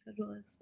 schedule is.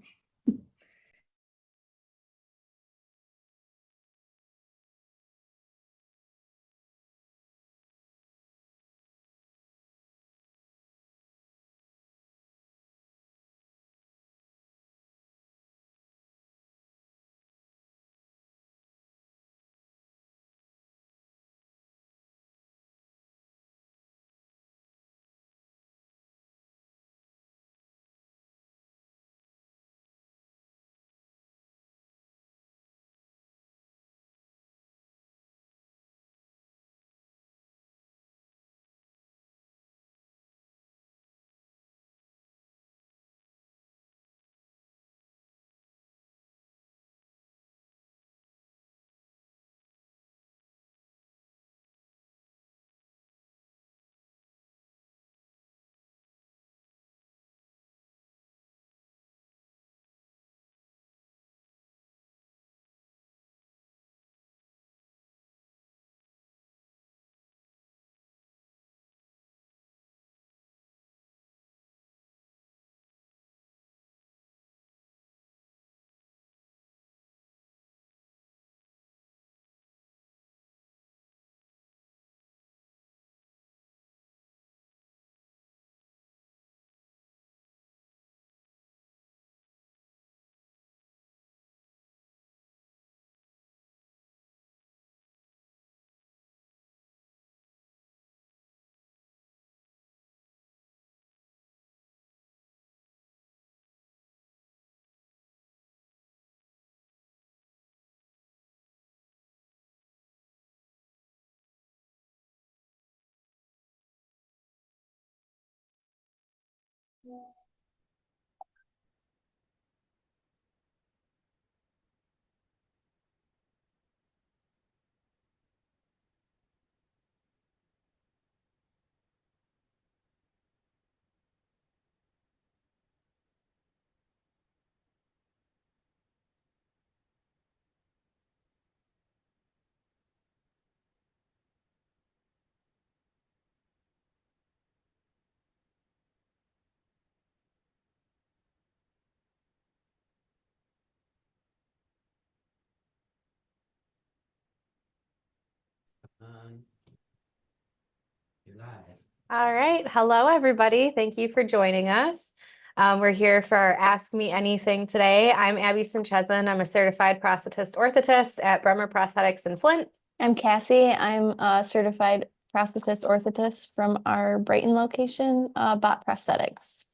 All right. Hello, everybody. Thank you for joining us. We're here for our Ask Me Anything today. I'm Abby Sinchezin. I'm a certified prosthetist orthotist at Bremer Prosthetics in Flint. I'm Cassie. I'm a certified prosthetist orthotist from our Brighton location, Bot Prosthetics.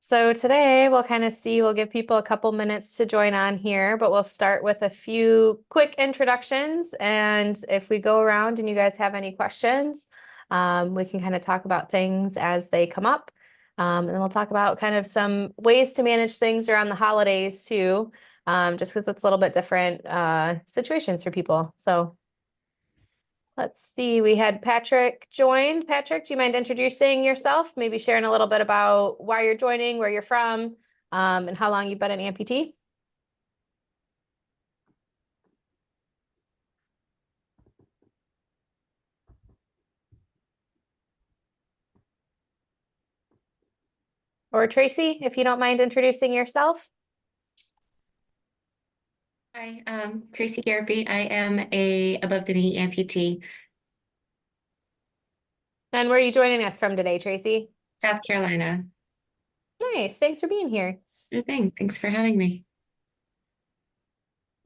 So today we'll give people a couple minutes to join on here, but we'll start with a few quick introductions. And if we go around and you guys have any questions, we can kind of talk about things as they come up. And then we'll talk about kind of some ways to manage things around the holidays too, just because it's a little bit different situations for people. So let's see, we had Patrick joined. Patrick, do you mind introducing yourself? Maybe sharing a little bit about why you're joining, where you're from, and how long you've been an amputee? Or Tracy, if you don't mind introducing yourself. Hi, Tracy Garrity. I am a above the knee amputee. And where are you joining us from today, Tracy? South Carolina. Nice. Thanks for being here. Sure thing. Thanks for having me.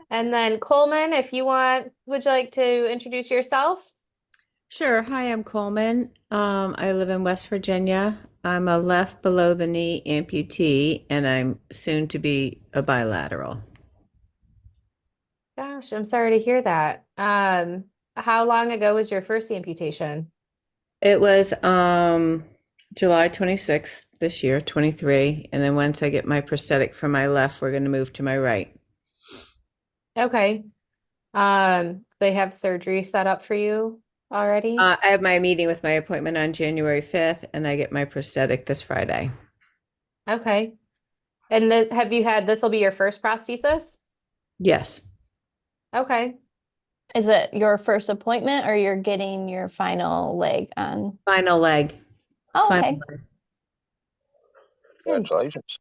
And then Coleman, if you want, would you like to introduce yourself? Sure. Hi, I'm Coleman. I live in West Virginia. I'm a left below the knee amputee, and I'm soon to be a bilateral. Gosh, I'm sorry to hear that. How long ago was your first amputation? It was July 26th this year, 23. And then once I get my prosthetic for my left, we're going to move to my right. Okay. They have surgery set up for you already? I have my meeting with my appointment on January 5th, and I get my prosthetic this Friday. Okay. And have you had, this will be your first prosthesis? Yes. Okay. Is it your first appointment or you're getting your final leg on? Final leg. Oh, Final okay. leg. Congratulations.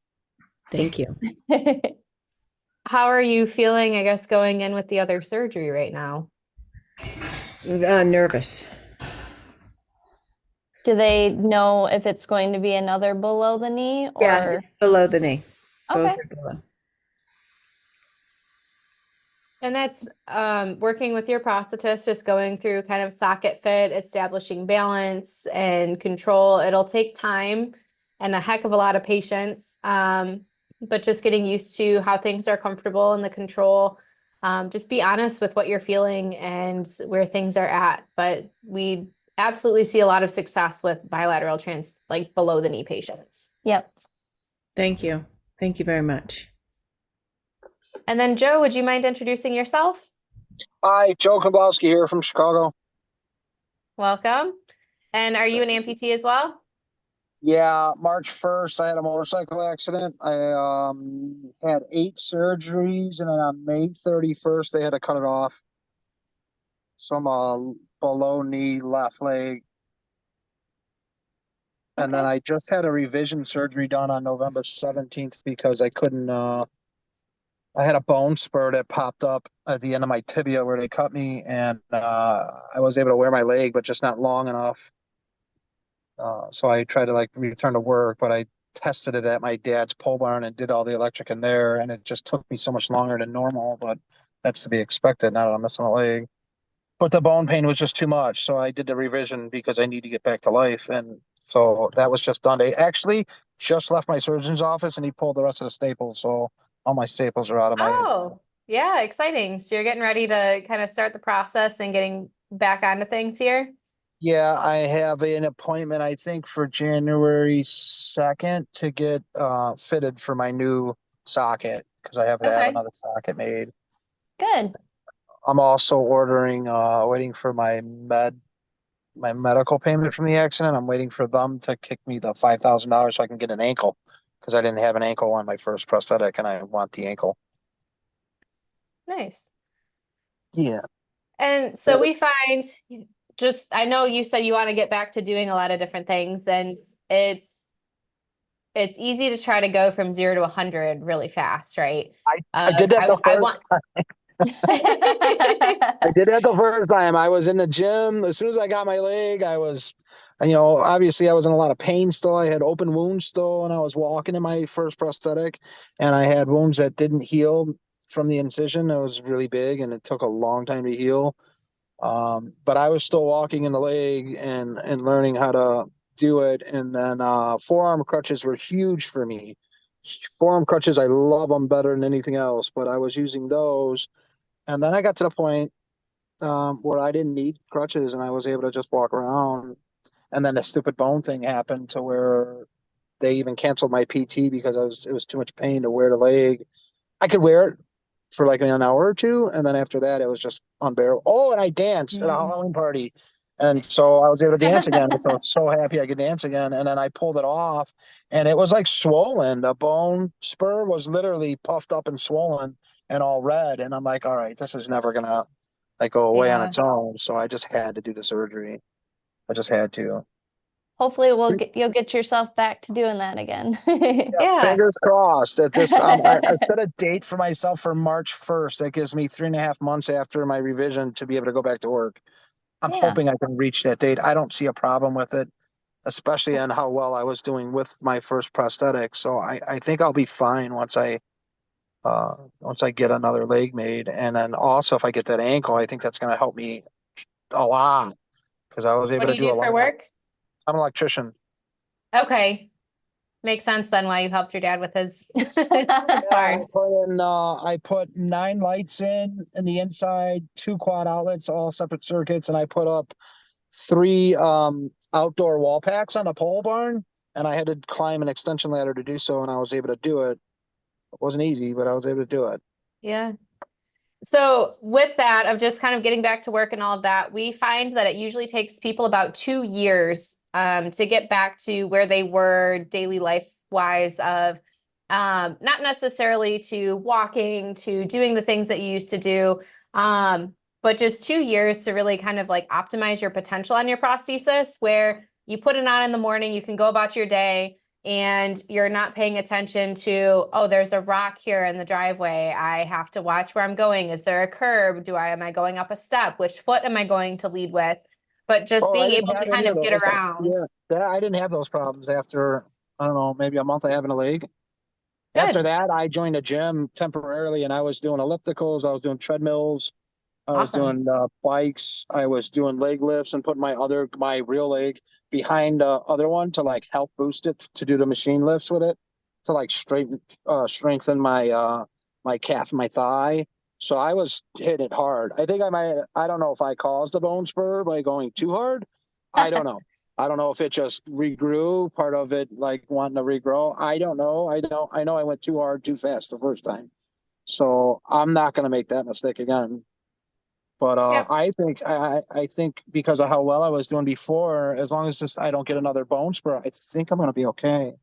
Thank you. How are you feeling, I guess, going in with the other surgery right now? Nervous. Do they know if it's going to be another below the knee Yeah, or? it's below the knee. Both Okay. are below. And that's working with your prosthetist, just going through kind of socket fit, establishing balance and control. It'll take time and a heck of a lot of patience, but just getting used to how things are comfortable and the control. Just be honest with what you're feeling and where things are at. But we absolutely see a lot of success with bilateral like below the knee patients. Yep. Thank you. Thank you very much. And then Joe, would you mind introducing yourself? Hi, Joe Komblowski here from Chicago. Welcome. And are you an amputee as well? Yeah, March 1st, I had a motorcycle accident. I had 8 surgeries, and then on May 31st, they had to cut it off. So I'm a below knee left leg. And then Okay. I just had a revision surgery done on November 17th because I couldn't, I had a bone spur that popped up at the end of my tibia where they cut me, and I was able to wear my leg, but just not long enough. So I tried to like return to work, but I tested it at my dad's pole barn and did all the electric in there, and it just took me so much longer than normal, but that's to be expected now that I'm missing a leg. But the bone pain was just too much, so I did the revision because I need to get back to life, and so that was just done. They actually just left my surgeon's office, and he pulled the rest of the staples, so all my staples are out of my. Oh, yeah, exciting. So you're getting ready to kind of start the process and getting back onto things here? Yeah, I have an appointment, I think, for January 2nd to get fitted for my new socket because I have to have Okay. another socket made. Good. I'm also ordering, waiting for my medical payment from the accident. I'm waiting for them to kick me the $5,000 so I can get an ankle because I didn't have an ankle on my first prosthetic and I want the ankle. Nice. Yeah. And so we find just, I know you said you want to get back to doing a lot of different things, and it's easy to try to go from 0 to 100 really fast, right? I did that the I first want. I did that the first time. I was in the gym. As soon as I got my leg, I was, obviously I was in a lot of pain still. I had open wounds still, and I was walking in my first prosthetic, and I had wounds that didn't heal from the incision. It was really big, and it took a long time to heal. But I was still walking in the leg and learning how to do it. And then forearm crutches were huge for me. Forearm crutches, I love them better than anything else, but I was using those. And then I got to the point where I didn't need crutches and I was able to just walk around. And then the stupid bone thing happened to where they even canceled my PT because it was too much pain to wear the leg. I could wear it for like an hour or two, and then after that, it was just unbearable. Oh, and I danced at a Halloween party, and so I was able to dance again. So I was so happy I could dance again, and then I pulled it off, and it was like swollen. The bone spur was literally puffed up and swollen and all red, and I'm like, all right, this is never gonna like go away on Yeah. its own. So I just had to do the surgery. I just had to. Hopefully you'll get yourself back to doing that again. Yeah. Fingers crossed that this. I set a date for myself for March 1st. That gives me 3.5 months after my revision to be able to go back to work. I'm Yeah. hoping I can reach that date. I don't see a problem with it, especially on how well I was doing with my first prosthetic. So I think I'll be fine once I get another leg made, and then also if I get that ankle, I think that's going to help me a lot because I was What able do to you do a do for lot. work? I'm an electrician. Okay. Makes sense then why you helped your dad with his Yeah, barn. I put 9 lights in the inside, 2 quad outlets, all separate circuits, and I put up 3 outdoor wall packs on a pole barn, and I had to climb an extension ladder to do so, and I was able to do it. It wasn't easy, but I was able to do it. Yeah. So with that, of just kind of getting back to work and all of that, we find that it usually takes people about 2 years to get back to where they were daily life wise of not necessarily to walking, to doing the things that you used to do, but just 2 years to really kind of like optimize your potential on your prosthesis, where you put it on in the morning, you can go about your day. and you're not paying attention to, oh, there's a rock here in the driveway. I have to watch where I'm going. Is there a curb? Am I going up a step? Which foot am I going to lead with? But just Oh, I being didn't able to have kind any of of get those. around. Yeah, I didn't have those problems after, I don't know, maybe a month of having a leg. After Good. that, I joined a gym temporarily, and I was doing ellipticals. I was doing treadmills. I was Awesome. doing bikes. I was doing leg lifts and putting my real leg behind the other one to like help boost it to do the machine lifts with it to like strengthen my calf, and my thigh. So I was hitting it hard. I think I don't know if I caused a bone spur by going too hard. I don't know. I don't know if it just regrew, part of it like wanting to regrow. I don't know. I know I went too hard, too fast the first time. So I'm not going to make that mistake again. But Yep. I think because of how well I was doing before, as long as I don't get another bone spur, I think I'm going to be okay.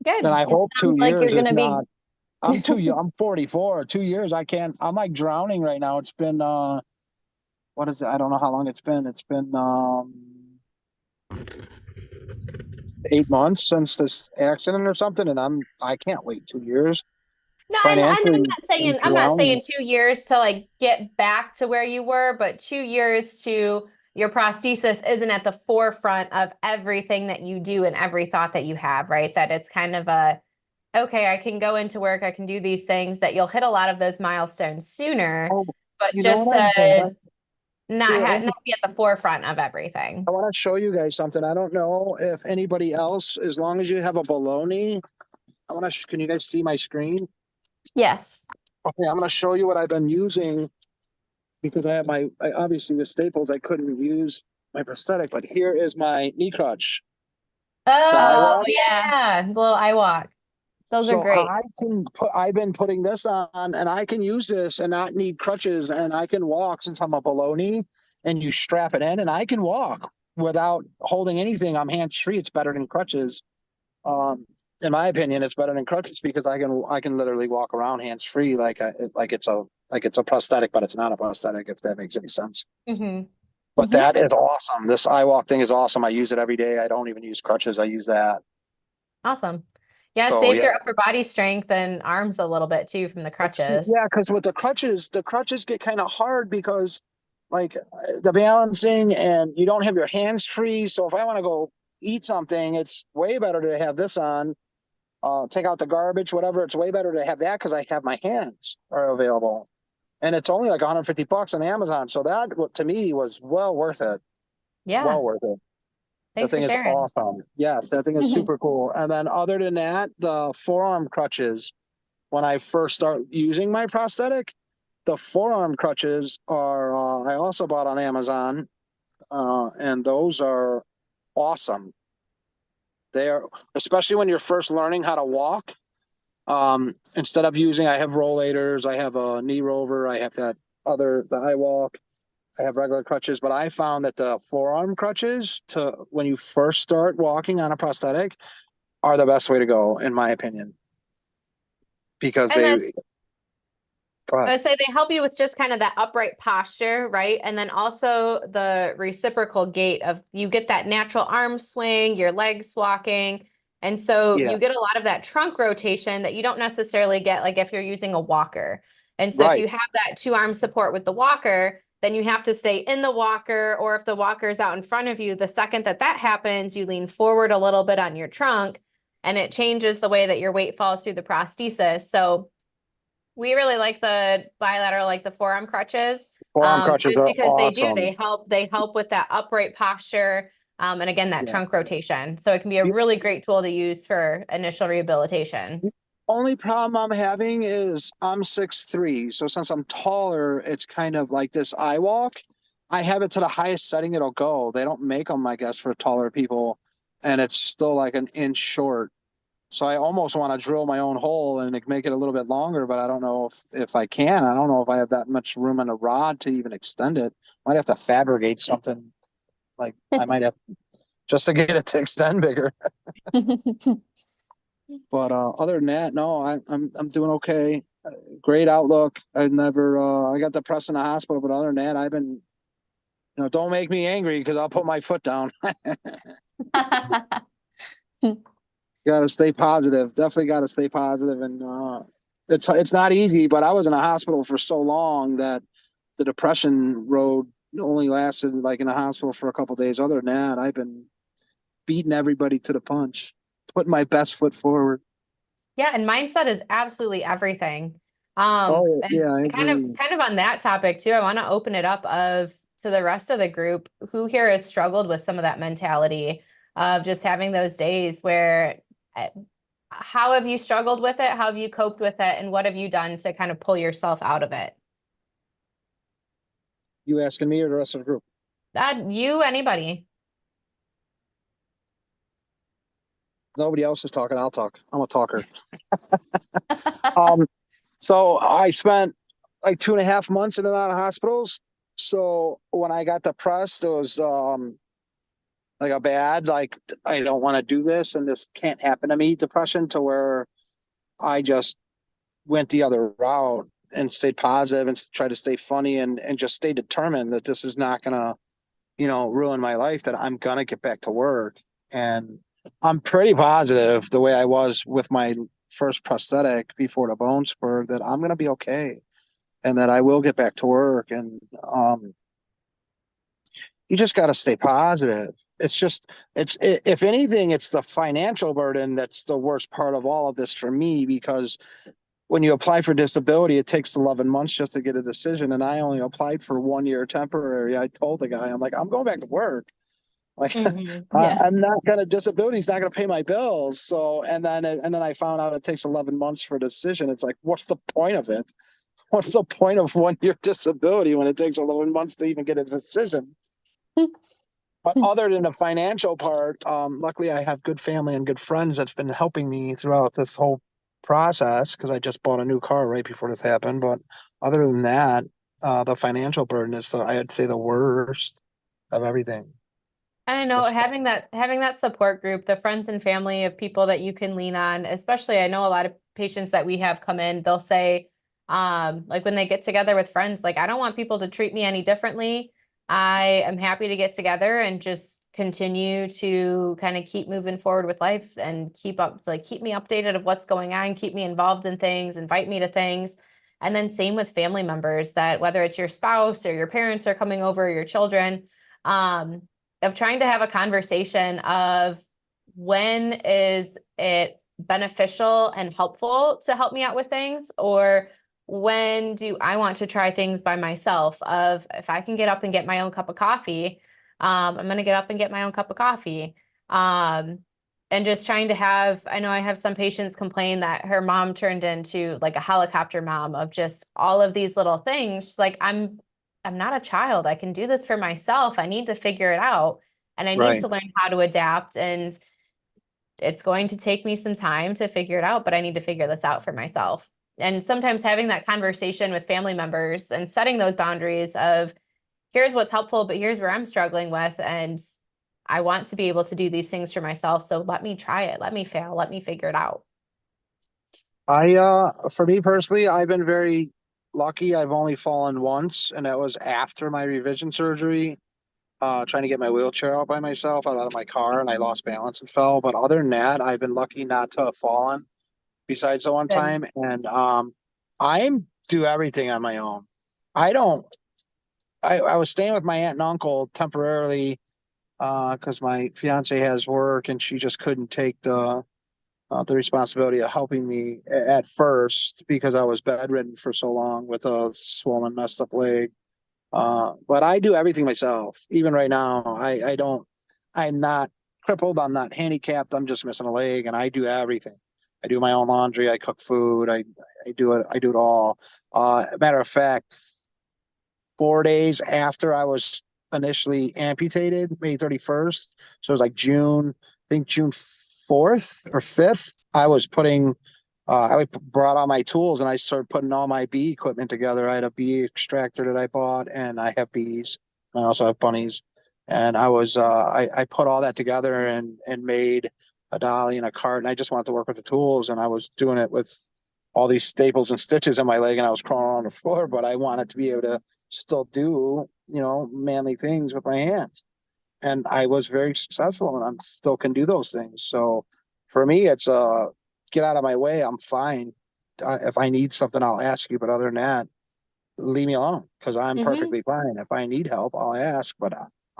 Good. And I It hope sounds 2 like you're years is gonna be. not. I'm too young. I'm 44. 2 years, I can't. I'm like drowning right now. It's been what is it? I don't know how long it's been. It's been 8 months since this accident or something, and I can't wait 2 years. No, I'm Financially, not saying, I'm I'm not drowning. saying 2 years to like get back to where you were, but 2 years to your prosthesis isn't at the forefront of everything that you do and every thought that you have, right? That it's kind of okay, I can go into work, I can do these things, that you'll hit a lot of those milestones sooner, Oh, but you know just what to I've done? Here, not be at the forefront of everything. I want to show you guys something. I don't know if anybody else, as long as you have a baloney, can you guys see my screen? Yes. Okay, I'm going to show you what I've been using because obviously with staples, I couldn't use my prosthetic, but here is my knee crutch, the Oh, iWalk. yeah, the little iWalk. Those are So great. I've been putting this on and I can use this and not need crutches and I can walk since I'm a baloney and you strap it in and I can walk without holding anything. I'm hands free. It's better than crutches. In my opinion, it's better than crutches because I can literally walk around hands free like it's a prosthetic, but it's not a prosthetic, if that makes any sense. Hmm. But Mhm. that is awesome. This iWalk thing is awesome. I use it every day. I don't even use crutches. I use that. Awesome. Yeah, it So saves yeah. your upper body strength and arms a little bit too from the crutches. Yeah, because with the crutches get kind of hard because like the balancing and you don't have your hands free. So if I want to go eat something, it's way better to have this on. Take out the garbage, whatever. It's way better to have that because I have my hands are available, and it's only like $150 on Amazon. So that to me was well worth it. Yeah, Well worth it. The thanks for thing is sharing. awesome. Yes, that thing is super cool. And then other than that, the forearm crutches. When I first start using my prosthetic, the forearm crutches are I also bought on Amazon, and those are awesome. They are, especially when you're first learning how to walk. Instead of using, I have rollators, I have a knee rover, I have the iWalk, I have regular crutches, but I found that the forearm crutches when you first start walking on a prosthetic are the best way to go, in my opinion, because And they, that's, go I ahead. would say they help you with just kind of that upright posture, right? And then also the reciprocal gait of you get that natural arm swing, your legs walking. And so Yeah, you get a lot of that trunk rotation that you don't necessarily get like if you're using a walker. And so if right. you have that two arm support with the walker, then you have to stay in the walker, or if the walker is out in front of you, the second that happens, you lean forward a little bit on your trunk and it changes the way that your weight falls through the prosthesis. So we really like the bilateral, like the forearm crutches, Forearm crutches just are because awesome. they help with that upright posture, and again, that Yeah. trunk rotation. So it can be a The really great tool to use for initial rehabilitation. only problem I'm having is I'm 6'3", so since I'm taller, it's kind of like this eye walk. I have it to the highest setting it'll go. They don't make them, I guess, for taller people, and it's still like an inch short. So I almost want to drill my own hole and like, make it a little bit longer, but I don't know if I can. I don't know if I have that much room in the rod to even extend it. Might have to fabricate something. Like I might have just to get it to extend bigger. But other than that, no, I'm doing okay. Great outlook. I got depressed in the hospital, but other than that, I've been, don't make me angry because I'll put my foot down. Got to stay positive. Definitely got to stay positive. And it's not easy, but I was in a hospital for so long that the depression road only lasted like in a hospital for a couple of days. Other than that, I've been beating everybody to the punch, putting my best foot forward. Yeah, and mindset is absolutely everything. Oh, And yeah, I kind of agree. kind of on that topic too, I want to open it up to the rest of the group who here has struggled with some of that mentality of just having those days where how have you struggled with it? How have you coped with it? And what have you done to kind of pull yourself out of it? You asking me or the rest of the group? You, anybody. Nobody else is talking. I'll talk. I'm a talker. Um, so I spent like 2.5 months in and out of hospitals. So when I got depressed, it was like a bad, like I don't want to do this and this can't happen to me depression, to where I just went the other route and stayed positive and tried to stay funny and just stay determined that this is not gonna, ruin my life, that I'm gonna get back to work. And I'm pretty positive the way I was with my first prosthetic before the bone spur that I'm gonna be okay and that I will get back to work. And you just got to stay positive. It's just, if anything, it's the financial burden that's the worst part of all of this for me, because when you apply for disability, it takes 11 months just to get a decision. And I only applied for 1 year temporary. I told the guy, I'm like, I'm going back to work. Like, Mhm. Yeah. I'm not gonna, disability's not gonna pay my bills. So, and then I found out it takes 11 months for a decision. It's like, what's the point of it? What's the point of 1 year disability when it takes 11 months to even get a decision? But other than the financial part, luckily I have good family and good friends that's been helping me throughout this whole process, because I just bought a new car right before this happened. But other than that, the financial burden is, I'd say, the worst of everything. I don't know, Just having that support group, the friends and family of people that you can lean on, especially I know a lot of patients that we have come in, they'll say, like when they get together with friends, like, I don't want people to treat me any differently. I am happy to get together and just continue to kind of keep moving forward with life and keep me updated of what's going on, keep me involved in things, invite me to things. And then same with family members, that whether it's your spouse or your parents are coming over, or your children, of trying to have a conversation of when is it beneficial and helpful to help me out with things, or when do I want to try things by myself, of if I can get up and get my own cup of coffee, I'm going to get up and get my own cup of coffee. And just trying to I know I have some patients complain that her mom turned into like a helicopter mom of just all of these little things. She's like, I'm not a child. I can do this for myself. I need to figure it out and I need right. to learn how to adapt. And it's going to take me some time to figure it out, but I need to figure this out for myself. And sometimes having that conversation with family members and setting those boundaries of, here's what's helpful, but here's where I'm struggling with. And I want to be able to do these things for myself. So let me try it. Let me fail. Let me figure it out. For me personally, I've been very lucky. I've only fallen once, and that was after my revision surgery, trying to get my wheelchair out by myself out of my car, and I lost balance and fell. But other than that, I've been lucky not to have fallen, besides the one Good. time. And I do everything on my own. I don't. I was staying with my aunt and uncle temporarily, because my fiance has work and she just couldn't take the responsibility of helping me at first, because I was bedridden for so long with a swollen, messed up leg. But I do everything myself. Even right now, I don't. I'm not crippled. I'm not handicapped. I'm just missing a leg, and I do everything. I do my own laundry. I cook food. I do it. I do it all. Matter of fact, 4 days after I was initially amputated, May 31st. So it was like June, I think June 4th or 5th. I brought all my tools and I started putting all my bee equipment together. I had a bee extractor that I bought, and I have bees. I also have bunnies. And I put all that together and made a dolly and a cart. And I just wanted to work with the tools. And I was doing it with all these staples and stitches in my leg, and I was crawling on the floor, but I wanted to be able to still do, manly things with my hands. and I was very successful, and I'm still can do those things. So for me, it's get out of my way. I'm fine. If I need something, I'll ask you. But other than that, leave me alone because I'm perfectly fine. If I need help, I'll ask. But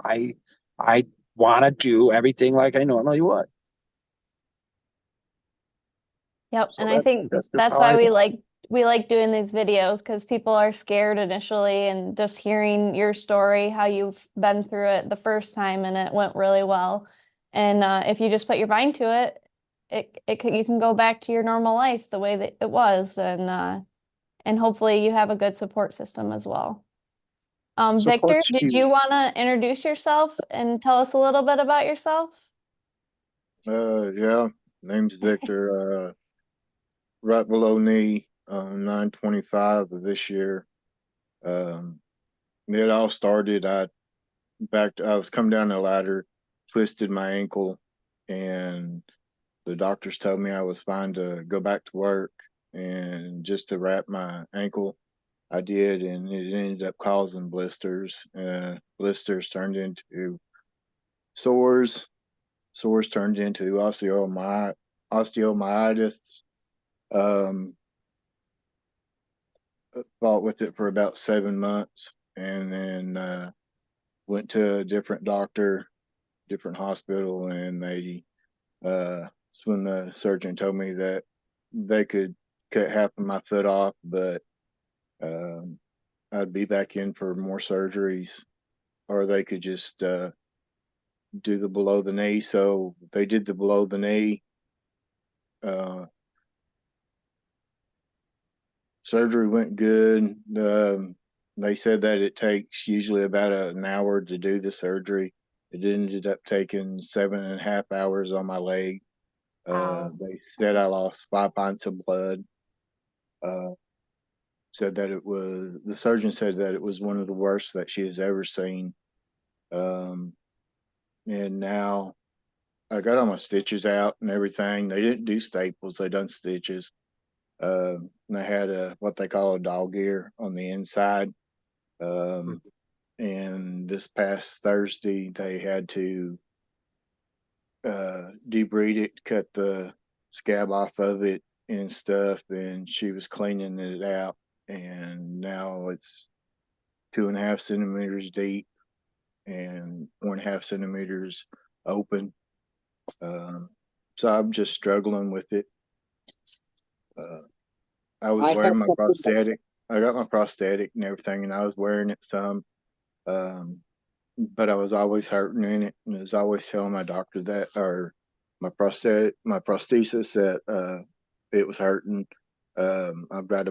I I want to do everything like I normally would. Yep, So and I think that's just that's how why I. we like doing these videos because people are scared initially, and just hearing your story, how you've been through it the first time and it went really well. And if you just put your mind to it, you can go back to your normal life the way that it was, and hopefully you have a good support system as well. Victor, Support's did you huge. want to introduce yourself and tell us a little bit about yourself? Yeah, name's Victor. Right below knee, 925 of this year. Um, it all started. I was coming down the ladder, twisted my ankle, and the doctors told me I was fine to go back to work. And just to wrap my ankle, I did, and it ended up causing blisters. Blisters turned into sores. Sores turned into osteomyelitis. Um, fought with it for about 7 months, and then went to a different doctor, different hospital, and it's when the surgeon told me that they could cut half of my foot off, but um, I'd be back in for more surgeries, or they could just do the below the knee. So they did the below the knee. Uh, Surgery went good. They said that it takes usually about an hour to do the surgery. It ended up taking 7.5 hours on my leg. Wow. They said I lost 5 pints of blood. Said that the surgeon said that it was one of the worst that she has ever seen. Um, and now I got all my stitches out and everything. They didn't do staples, they done stitches. And I had what they call a dog ear on the inside. And this past Thursday, they had to debride it, cut the scab off of it and stuff. And she was cleaning it out. And now it's 2.5 centimeters deep and 1.5 centimeters open. So I'm just struggling with it. I was I have wearing my something. prosthetic. I got my prosthetic and everything, and I was wearing it some. But I was always hurting in it, and I was always telling my doctor that, or my prosthesis that it was hurting. I've got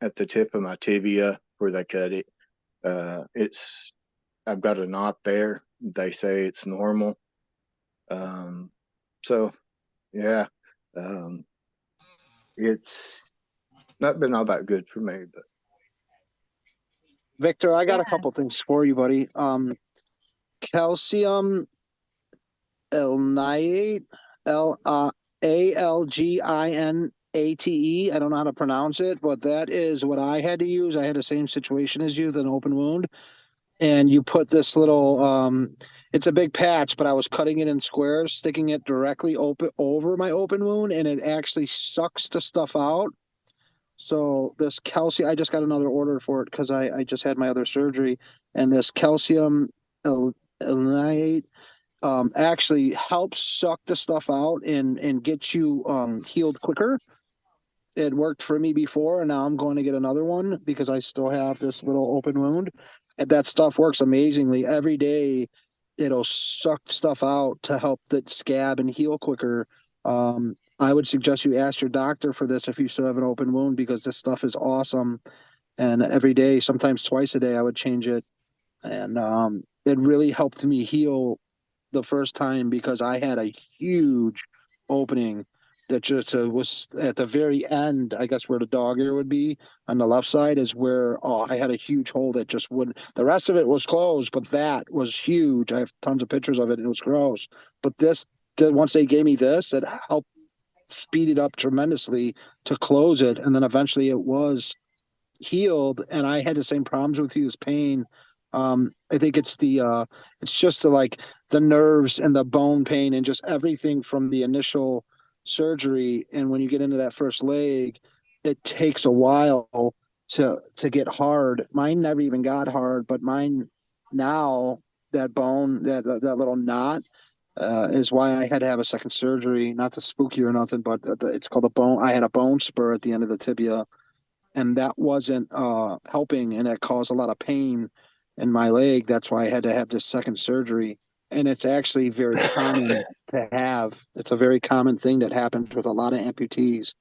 at the tip of my tibia where they cut it. I've got a knot there. They say it's normal. So yeah, um, it's not been all that good for me, but Victor, I got a Yeah. couple things for you, buddy. Calcium L-niate, Alginate. I don't know how to pronounce it, but that is what I had to use. I had the same situation as you, with an open wound. And you put this little it's a big patch, but I was cutting it in squares, sticking it directly open over my open wound, and it actually sucks the stuff out. So this calcium, I just got another order for it because I just had my other surgery, and this calcium L-niate actually helps suck the stuff out and get you healed quicker. It worked for me before, and now I'm going to get another one because I still have this little open wound. And that stuff works amazingly. Every day, it'll suck stuff out to help that scab and heal quicker. I would suggest you ask your doctor for this if you still have an open wound because this stuff is awesome. And every day, sometimes twice a day, I would change it. And it really helped me heal the first time because I had a huge opening that just was at the very end, I guess where the dog ear would be on the left side is where I had a huge hole that just wouldn't. The rest of it was closed, but that was huge. I have tons of pictures of it, and it was gross. But once they gave me this, it helped speed it up tremendously to close it, and then eventually it was healed. And I had the same problems with you as pain. I think it's it's just like the nerves and the bone pain and just everything from the initial surgery. And when you get into that first leg, it takes a while to get hard. Mine never even got hard, but mine now, that bone, that little knot, is why I had to have a second surgery. Not to spook you or nothing, but it's called a bone. I had a bone spur at the end of the tibia, and that wasn't helping, and that caused a lot of pain in my leg. That's why I had to have this second surgery. And it's actually very common to have. It's a very common thing that happens with a lot of amputees,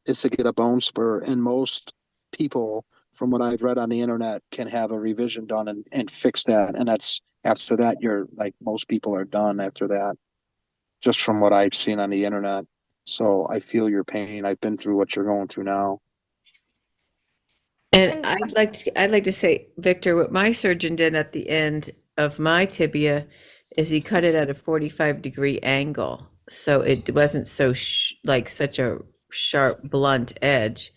is to get a bone spur. And most people, from what I've read on the internet, can have a revision done and fix that. And that's after that, you're like, most people are done after that, just from what I've seen on the internet. So I feel your pain. I've been through what you're going through now. And And I'd like to say, Victor, what my surgeon did at the end of my tibia is he cut it at a 45-degree angle, so it wasn't so like such a sharp, blunt edge.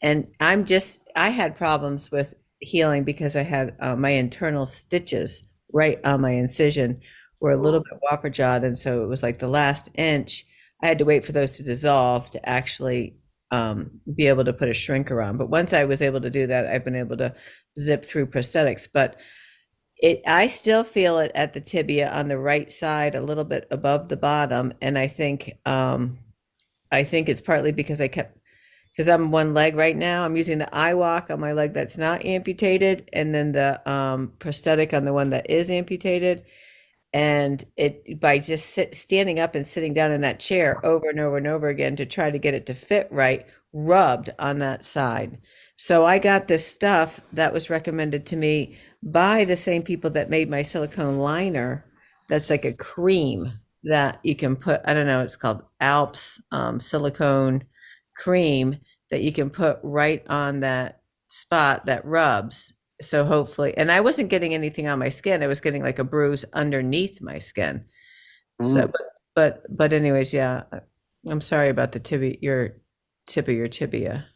And I had problems with healing because I had my internal stitches right on my incision were a little bit whopper jawed, and so it was like the last inch. I had to wait for those to dissolve to actually be able to put a shrinker on. But once I was able to do that, I've been able to zip through prosthetics. But I still feel it at the tibia on the right side, a little bit above the bottom, and I think it's partly because because I'm one leg right now. I'm using the iWalk on my leg that's not amputated, and then the prosthetic on the one that is amputated. And by just standing up and sitting down in that chair over and over and over again to try to get it to fit right, rubbed on that side. So I got this stuff that was recommended to me by the same people that made my silicone liner. That's like a cream that you can put, I don't know, it's called Alps silicone cream that you can put right on that spot that rubs. So hopefully, and I wasn't getting anything on my skin. I was getting like a bruise underneath my skin. So, but anyways, yeah, I'm sorry about the tibia, your tip of your tibia.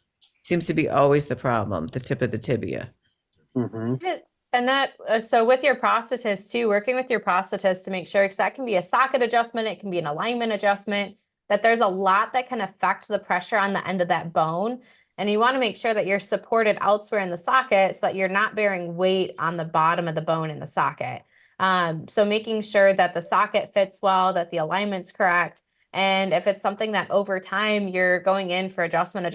Seems to be always the problem, the tip of the tibia. Mm-hmm. And that, so with your prosthetist too, working with your prosthetist to make sure, because that can be a socket adjustment, it can be an alignment adjustment, that there's a lot that can affect the pressure on the end of that bone. And you want to make sure that you're supported elsewhere in the socket so that you're not bearing weight on the bottom of the bone in the socket. So making sure that the socket fits well, that the alignment's correct. And if it's something that over time you're going in for adjustment,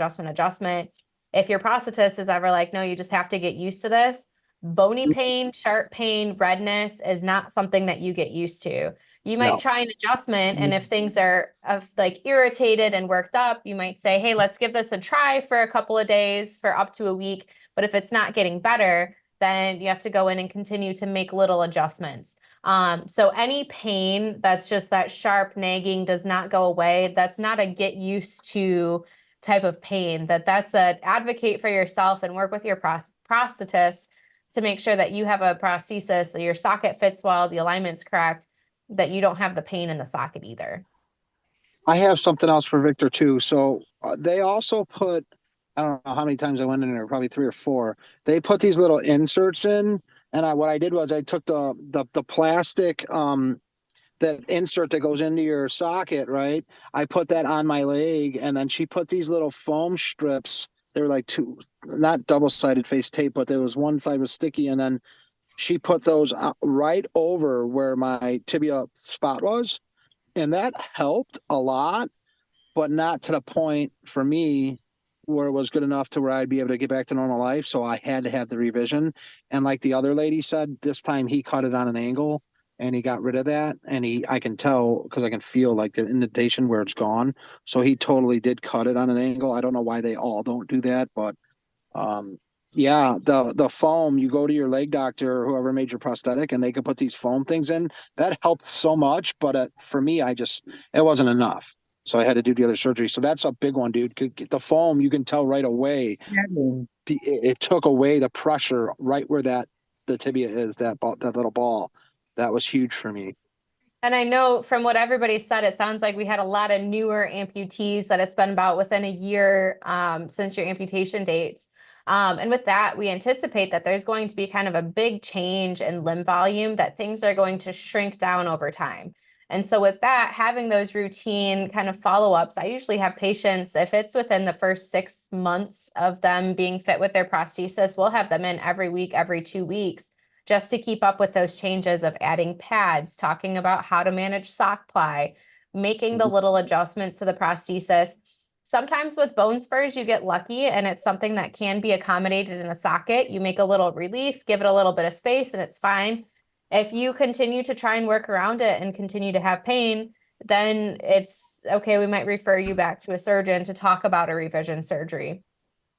if your prosthetist is ever like, no, you just have to get used to this, bony pain, sharp pain, redness is not something that you get used to. You might try an adjustment, and if things are like irritated and worked up, you might say, hey, let's give this a try for a couple of days, for up to a week. But if it's not getting better, then you have to go in and continue to make little adjustments. So any pain that's just that sharp nagging does not go away. That's not a get used to type of pain. That's a advocate for yourself and work with your prosthetist to make sure that you have a prosthesis, that your socket fits well, the alignment's correct, that you don't have the pain in the socket either. I have something else for Victor too. So they also put, I don't know how many times I went in there, probably 3 or 4. They put these little inserts in, and what I did was I took the plastic that insert that goes into your socket, right? I put that on my leg, and then she put these little foam strips. They were like 2, not double-sided face tape, but there was one side was sticky, and then she put those right over where my tibia spot was, and that helped a lot, but not to the point for me where it was good enough to where I'd be able to get back to normal life. So I had to have the revision. And like the other lady said, this time he cut it on an angle and he got rid of that. And I can tell because I can feel like the indentation where it's gone. So he totally did cut it on an angle. I don't know why they all don't do that, but yeah, the foam, you go to your leg doctor or whoever made your prosthetic and they could put these foam things in. That helped so much, but for me, it wasn't enough. So I had to do the other surgery. So that's a big one, dude. The foam, you can tell right away. It took away the pressure right where the tibia is, that little ball. That was huge for me. And I know from what everybody said, it sounds like we had a lot of newer amputees that it's been about within a year since your amputation dates. And with that, we anticipate that there's going to be kind of a big change in limb volume, that things are going to shrink down over time. And so with that, having those routine kind of follow-ups, I usually have patients, if it's within the first 6 months of them being fit with their prosthesis, we'll have them in every week, every 2 weeks, just to keep up with those changes of adding pads, talking about how to manage sock ply, making the little adjustments to the prosthesis. Sometimes with bone spurs, you get lucky and it's something that can be accommodated in a socket. You make a little relief, give it a little bit of space, and it's fine. If you continue to try and work around it and continue to have pain, then it's okay. We might refer you back to a surgeon to talk about a revision surgery.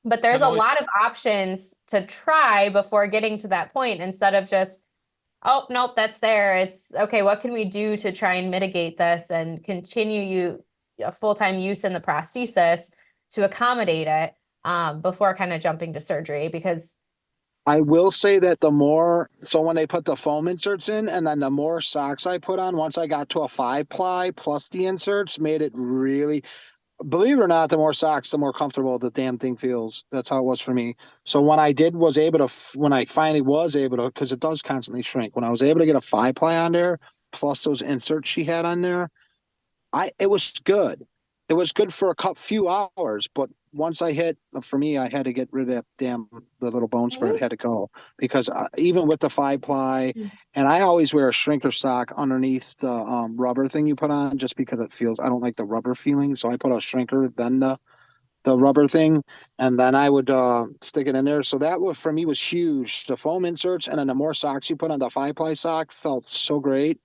But there's a lot of options to try before getting to that point, instead of just, oh, nope, that's there. It's okay. What can we do to try and mitigate this and continue a full-time use in the prosthesis to accommodate it before kind of jumping to surgery? Because I will say that so when they put the foam inserts in, and then the more socks I put on, once I got to a 5-ply plus the inserts, made it really, believe it or not, the more socks, the more comfortable the damn thing feels. That's how it was for me. So when I finally was able to, because it does constantly shrink, when I was able to get a 5-ply on there, plus those inserts she had on there, it was good. It was good for a few hours, but once I had to get rid of the little bone spur. It had to go, because even with the 5-ply, and I always wear a shrinker sock underneath the rubber thing you put on, just because I don't like the rubber feeling. So I put a shrinker, then the rubber thing, and then I would stick it in there. So that for me was huge. The foam inserts, and then the more socks you put on the 5-ply sock felt so great.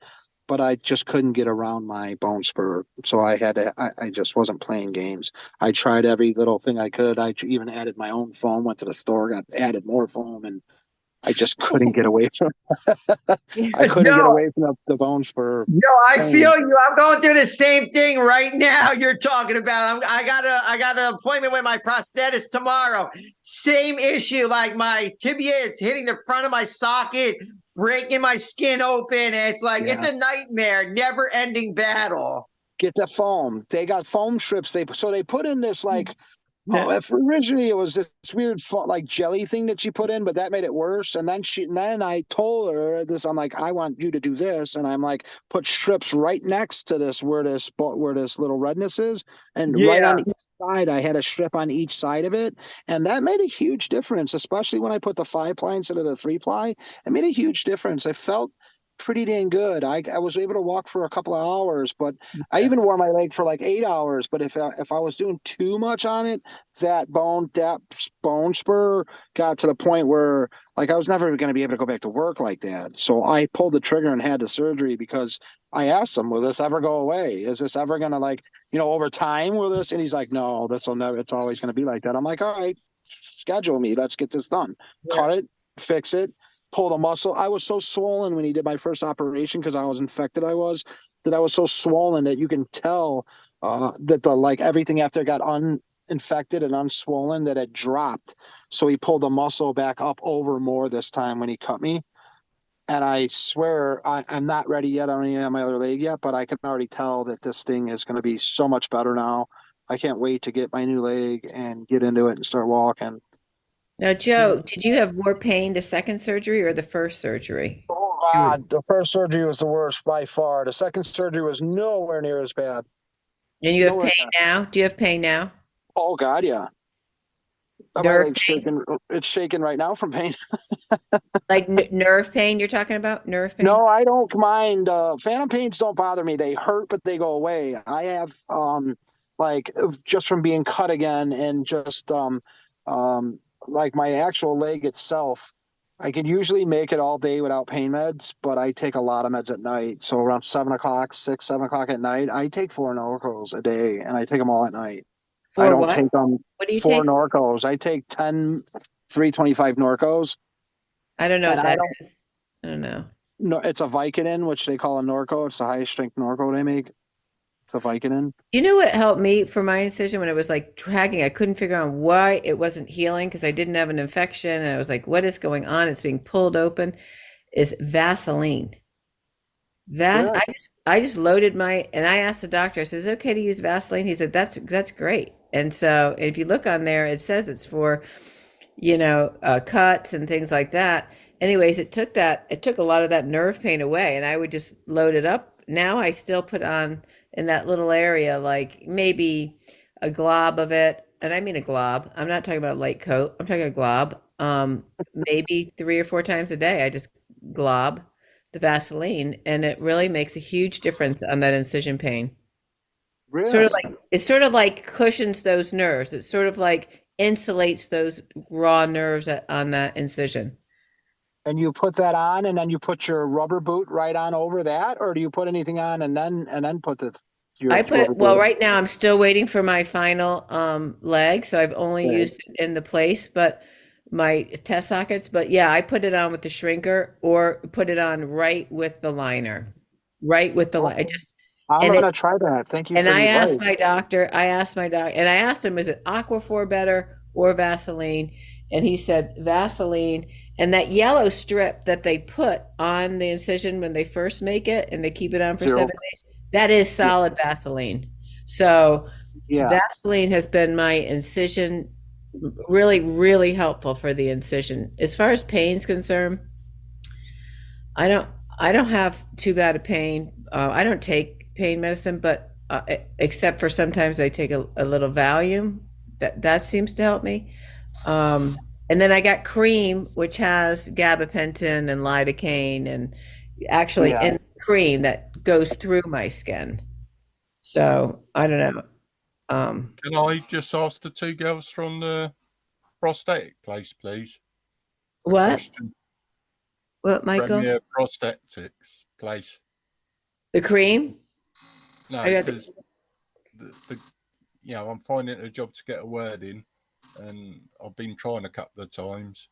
But I just couldn't get around my bone spur. So I just wasn't playing games. I tried every little thing I could. I even added my own foam, went to the store, added more foam, and I just couldn't get away from I couldn't get away from the bone spur. Yo, I feel you. I'm going through the same thing right now you're talking about. I got an appointment with my prosthetist tomorrow. Same issue. Like, my tibia is hitting the front of my socket, breaking my skin open. It's like, it's a nightmare, never ending battle. Get the foam. They got foam strips. They put in this originally it was this weird like jelly thing that she put in, but that made it worse. And then I told her this. I'm like, I want you to do this, and I'm like, put strips right next to this where this little redness is, and right on each side I had a strip on each side of it, and that made a huge difference. Especially when I put the 5-ply instead of the 3-ply, it made a huge difference. I felt pretty dang good. I was able to walk for a couple of hours, but I even wore my leg for like 8 hours. But if I was doing too much on it, that bone spur got to the point where, like, I was never going to be able to go back to work like that. So I pulled the trigger and had the surgery, because I asked him, will this ever go away? Is this ever going to, over time, will this? And he's like, no, this will never, it's always going to be like that. I'm like, all right, schedule me. Let's get this done. Cut it, fix it. Pull the muscle. I was so swollen when he did my first operation, because I was infected. I was so swollen that you can tell that everything after it got uninfected and unswollen, that it dropped. So he pulled the muscle back up over more this time when he cut me. And I swear I'm not ready yet. I don't even have my other leg yet, but I can already tell that this thing is going to be so much better now. I can't wait to get my new leg and get into it and start walking. Now, Joe, did you have more pain the second surgery or the first surgery? Oh, God. The first surgery was the worst by far. The second surgery was nowhere near as bad. And you have pain now? Do you have pain now? Oh, God, yeah. My leg's shaking. It's shaking right now from pain. Like nerve pain you're talking about? Nerve pain? No, I don't mind. Phantom pains don't bother me. They hurt, but they go away. I have, just from being cut again, and just, like my actual leg itself, I can usually make it all day without pain meds, but I take a lot of meds at night. So around 7 o'clock at night, I take 4 Norcos a day, and I take them all at night. I don't take them. What do you 4 take? Norcos. I take 10 325 Norcos. I don't know what that is. I don't know. No, it's a Vicodin, which they call a Norco. It's the highest strength Norco they make. It's a Vicodin. You know what helped me for my incision when it was like dragging? I couldn't figure out why it wasn't healing, because I didn't have an infection, and I was like, what is going on? It's being pulled open. Is Vaseline. I just loaded and I asked the doctor, I said, is it okay to use Vaseline? He said, that's great. And so if you look on there, it says it's for cuts and things like that. Anyways, it took a lot of that nerve pain away, and I would just load it up. Now I still put on in that little area, like maybe a glob of it. And I mean a glob. I'm not talking about a light coat. I'm talking a glob. Maybe 3 or 4 times a day. I just glob the Vaseline, and it really makes a huge difference on that incision pain. Really? It sort of like cushions those nerves. It sort of like insulates those raw nerves on that incision. And you put that on, and then you put your rubber boot right on over that, or do you put anything on and then put your I put rubber well, boot? right now I'm still waiting for my final leg, so I've only Okay. used it in the place, but my test sockets. But yeah, I put it on with the shrinker or put it on right with the liner, right with the line. I'm And it gonna try that. Thank you And for the I advice. asked my doctor, and I asked him, is it Aquaphor better or Vaseline? And he said Vaseline. And that yellow strip that they put on the incision when they first make it and they keep it on for 7 days, that is solid Vaseline. So Yeah. Vaseline has been my incision, really, really helpful for the incision. As far as pain's concerned, I don't have too bad a pain. I don't take pain medicine, but except for sometimes I take a little Valium. That seems to help me. And then I got cream, which has gabapentin and lidocaine, and actually in cream that goes through my skin. So I don't know. Can I just ask the two girls from the prosthetic place, please? What? Question. What, Michael? Premier Prosthetics place. The cream? No, I got the- because I'm finding it a job to get a word in, and I've been trying a couple of times.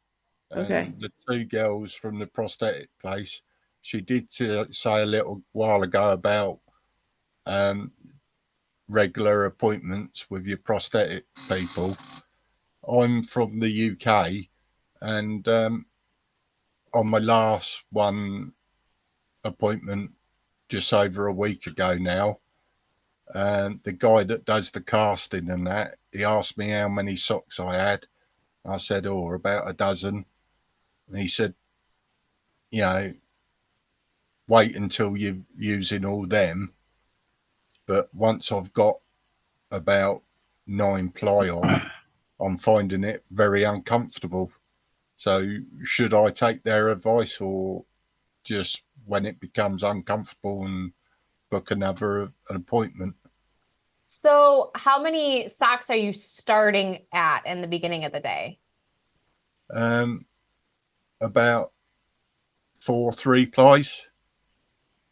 And Okay. the two girls from the prosthetic place, she did say a little while ago about regular appointments with your prosthetic people. I'm from the UK, and on my last one appointment just over a week ago now, the guy that does the casting and that, he asked me how many socks I had. I said, about a dozen. And he said, wait until you're using all them. But once I've got about 9 ply on, I'm finding it very uncomfortable. So should I take their advice, or just when it becomes uncomfortable and book an appointment? So how many socks are you starting at in the beginning of the day? About 4 3-plies.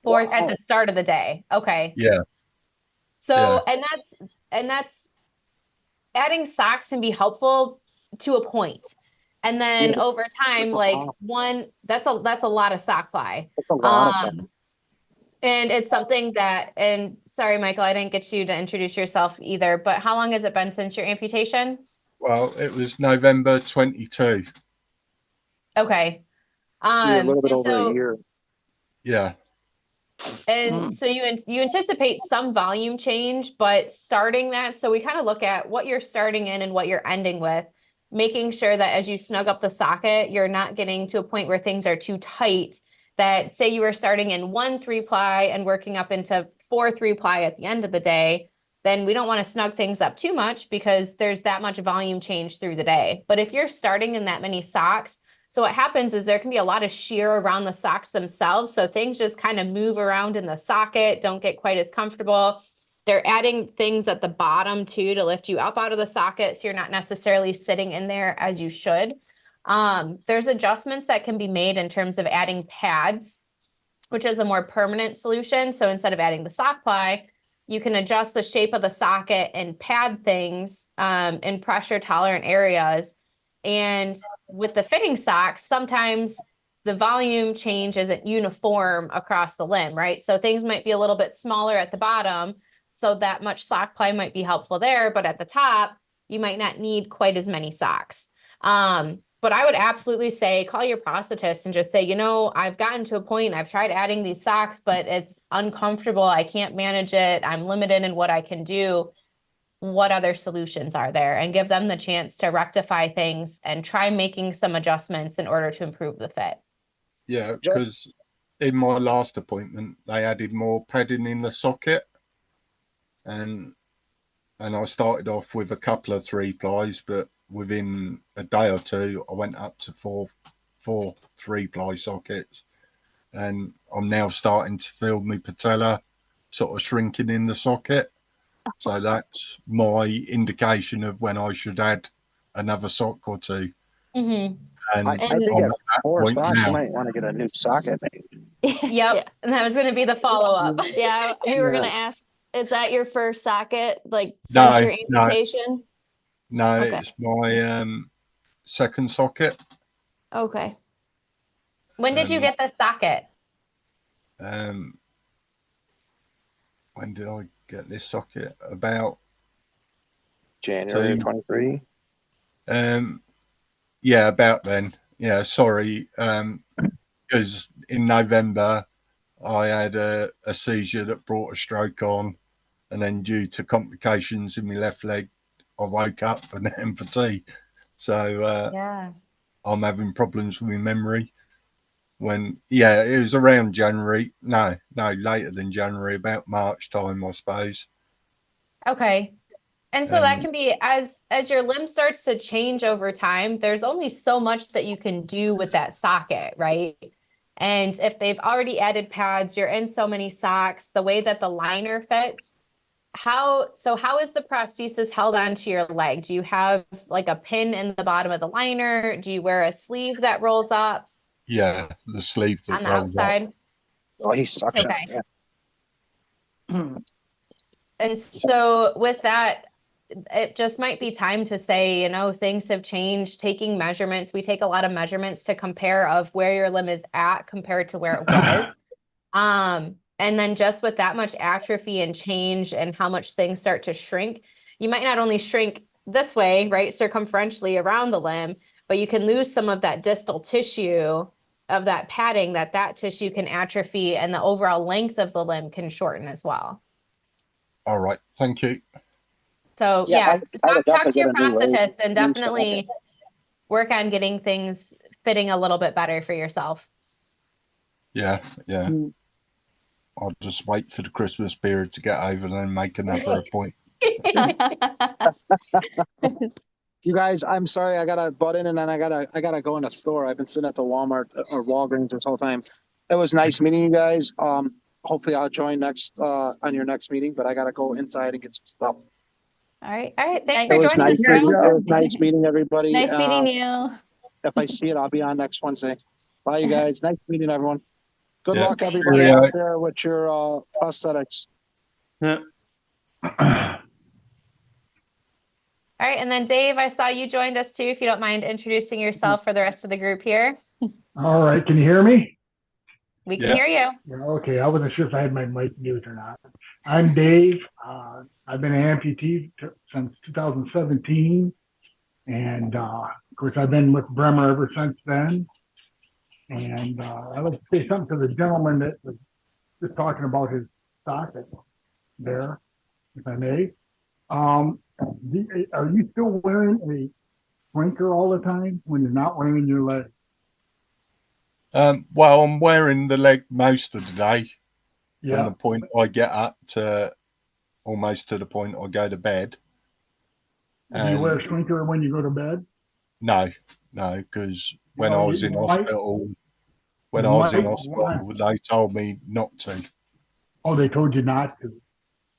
4 at the start of the day. Okay. Yeah. So, Yeah. and that's adding socks can be helpful to a point. And then over time, that's a lot of sock ply. That's a lot of stuff. And it's something that, and sorry, Michael, I didn't get you to introduce yourself either, but how long has it been since your amputation? Well, it was November 22. Okay. A little bit and over a year. Yeah. And so you anticipate some volume change, but starting that, so we kind of look at what you're starting in and what you're ending with, making sure that as you snug up the socket, you're not getting to a point where things are too tight. That say you were starting in 1 3-ply and working up into 4 3-ply at the end of the day, then we don't want to snug things up too much because there's that much volume change through the day. But if you're starting in that many socks, so what happens is there can be a lot of shear around the socks themselves. So things just kind of move around in the socket, don't get quite as comfortable. They're adding things at the bottom too to lift you up out of the socket, so you're not necessarily sitting in there as you should. There's adjustments that can be made in terms of adding pads, which is a more permanent solution. So instead of adding the sock ply, you can adjust the shape of the socket and pad things in pressure tolerant areas. And with the fitting socks, sometimes the volume change isn't uniform across the limb, right? So things might be a little bit smaller at the bottom, so that much sock ply might be helpful there, but at the top, you might not need quite as many socks. But I would absolutely say call your prosthetist and just say, I've gotten to a point, I've tried adding these socks, but it's uncomfortable. I can't manage it. I'm limited in what I can do. what other solutions are there and give them the chance to rectify things and try making some adjustments in order to improve the fit. Yeah, because in my last appointment, they added more padding in the socket, and I started off with a couple of 3-plies, but within a day or two, I went up to four 3-ply sockets, and I'm now starting to feel my patella sort of shrinking in the socket. So that's my indication of when I should add another sock or two. Mm-hmm. And I think I'm at at that 4 point socks, you now. might want to get a new socket, maybe. Yep. Yeah. And that was going to be the follow-up. Yeah, we were gonna Yeah. ask, is that your first socket, like No, since your no. amputation? No, Okay. it's my second socket. Okay. When did you get the socket? When did I get this socket? About January of 23. Yeah, about then. Yeah, sorry. Because in November I had a seizure that brought a stroke on, and then due to complications in my left leg, I woke up an amputee. So Yeah. I'm having problems with my memory. It was around January. No, later than January, about March time, I suppose. Okay. And so that can be as your limb starts to change over time, there's only so much that you can do with that socket, right? And if they've already added pads, you're in so many socks, the way that the liner fits, how is the prosthesis held onto your leg? Do you have like a pin in the bottom of the liner? Do you wear a sleeve that rolls up Yeah, the sleeve that on the rolls up. outside? Oh, he's suction. Okay. Yeah. And so with that, it just might be time to say, things have changed, taking measurements. We take a lot of measurements to compare of where your limb is at compared to where it was. And then just with that much atrophy and change and how much things start to shrink, you might not only shrink this way, right, circumferentially around the limb, but you can lose some of that distal tissue of that padding, that tissue can atrophy, and the overall length of the limb can shorten as well. All right, thank you. So Yeah, I would talk to definitely your get a new leg. prosthetist and definitely work on getting things fitting a little bit better for yourself. Yeah. I'll just wait for the Christmas period to get over and then make another appointment. You guys, I'm sorry, I gotta butt in, and then I gotta go in a store. I've been sitting at the Walmart or Walgreens this whole time. It was nice meeting you guys. Hopefully I'll join next on your next meeting, but I gotta go inside and get some stuff. All right. Thanks It for was joining us. nice. It was nice meeting everybody. Nice meeting you. If I see it, I'll be on next Wednesday. Bye, you guys. Nice meeting everyone. Good Yeah. luck, everybody Yeah. out there with your prosthetics. Yeah. All right. And then Dave, I saw you joined us too. If you don't mind introducing yourself for the rest of the group here. All right, can you hear me? We can Yeah. hear you. Yeah, okay, I wasn't sure if I had my mic muted or not. I'm Dave. I've been an amputee since 2017. And of course, I've been with Bremer ever since then. And I'd like to say something to the gentleman that was just talking about his socket there, if I may. Are you still wearing a shrinker all the time when you're not wearing your leg? Well, I'm wearing the leg most of the day. From Yeah. the point I get up to almost to the point I go to bed. Do you wear a shrinker when you go to bed? No, because when I was in hospital, they told me not to. Oh, they told you not to.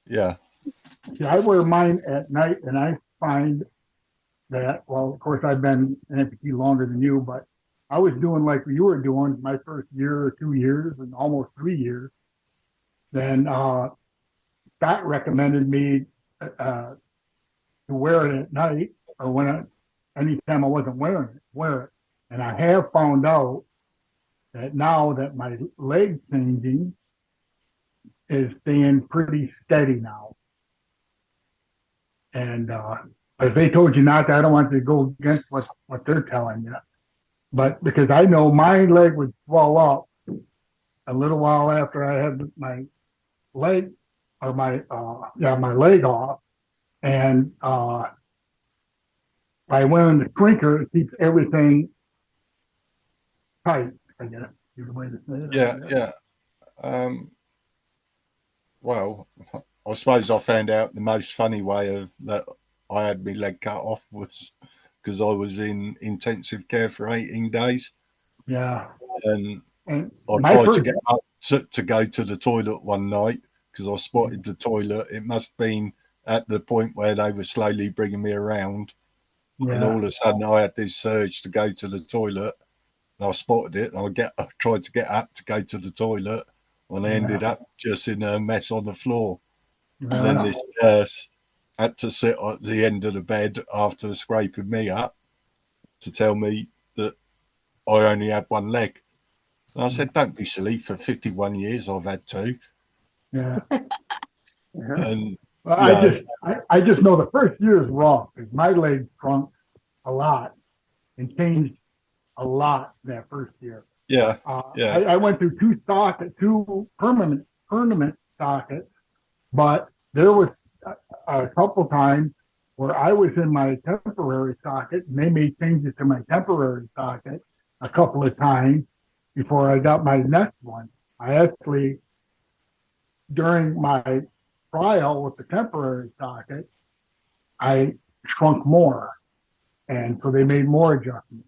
Yeah. See, I wear mine at night, and I find that, well, of course, I've been an amputee longer than you, but I was doing like you were doing my first year or 2 years and almost 3 years. Then Scott recommended me to wear it at night or anytime I wasn't wearing it, wear it. And I have found out that now that my leg changing is staying pretty steady now. And if they told you not to, I don't want to go against what they're telling you. But because I know my leg would swell up a little while after I had my leg or my leg off, And by wearing the shrinker, it keeps everything tight, I guess, is the way to say it. Yeah. Well, I suppose I found out the most funny way of that I had my leg cut off was because I was in intensive care for 18 days. Yeah. And And I my tried to first, get up to go to the toilet one night because I spotted the toilet. It must have been at the point where they were slowly bringing me around. And all yeah, of a sudden I had this surge to go to the toilet. And I spotted it and I tried to get up to go to the toilet. And I ended yeah, up just in a mess on the floor. And then yeah, this nurse had to sit at the end of the bed after scraping me up to tell me that I only had one leg. And I said, don't be silly. For 51 years, I've had two. yeah. Yeah. And, Well, you know, I just know the first year is rough because my leg shrunk a lot and changed a lot that first year. yeah. I went through two permanent sockets, but there was a couple times where I was in my temporary socket and they made changes to my temporary socket a couple of times before I got my next one. I actually, during my trial with the temporary socket, I shrunk more, and so they made more adjustments.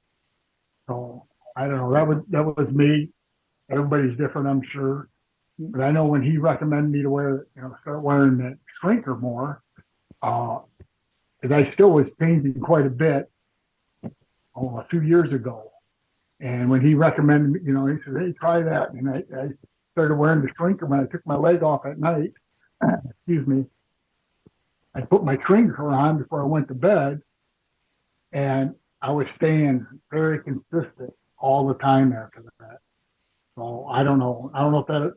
So I don't know. That was me. Everybody's different, I'm sure. But I know when he recommended me to start wearing that shrinker more, because I still was changing quite a bit a few years ago. And when he recommended me, he said, "Hey, try that." And I started wearing the shrinker when I took my leg off at night. Excuse me. I put my shrinker on before I went to bed, and I was staying very consistent all the time after that. So I don't know. I don't know if that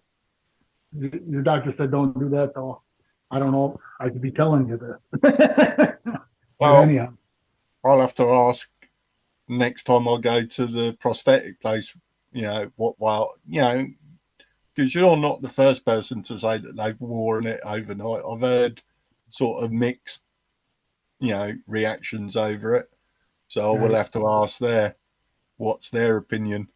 your doctor said don't do that, so I don't know if I could be telling you this. But well, anyhow, I'll have to ask next time I go to the prosthetic place, because you're not the first person to say that they've worn it overnight. I've heard sort of mixed, reactions over it. So I will have to ask what's their opinion.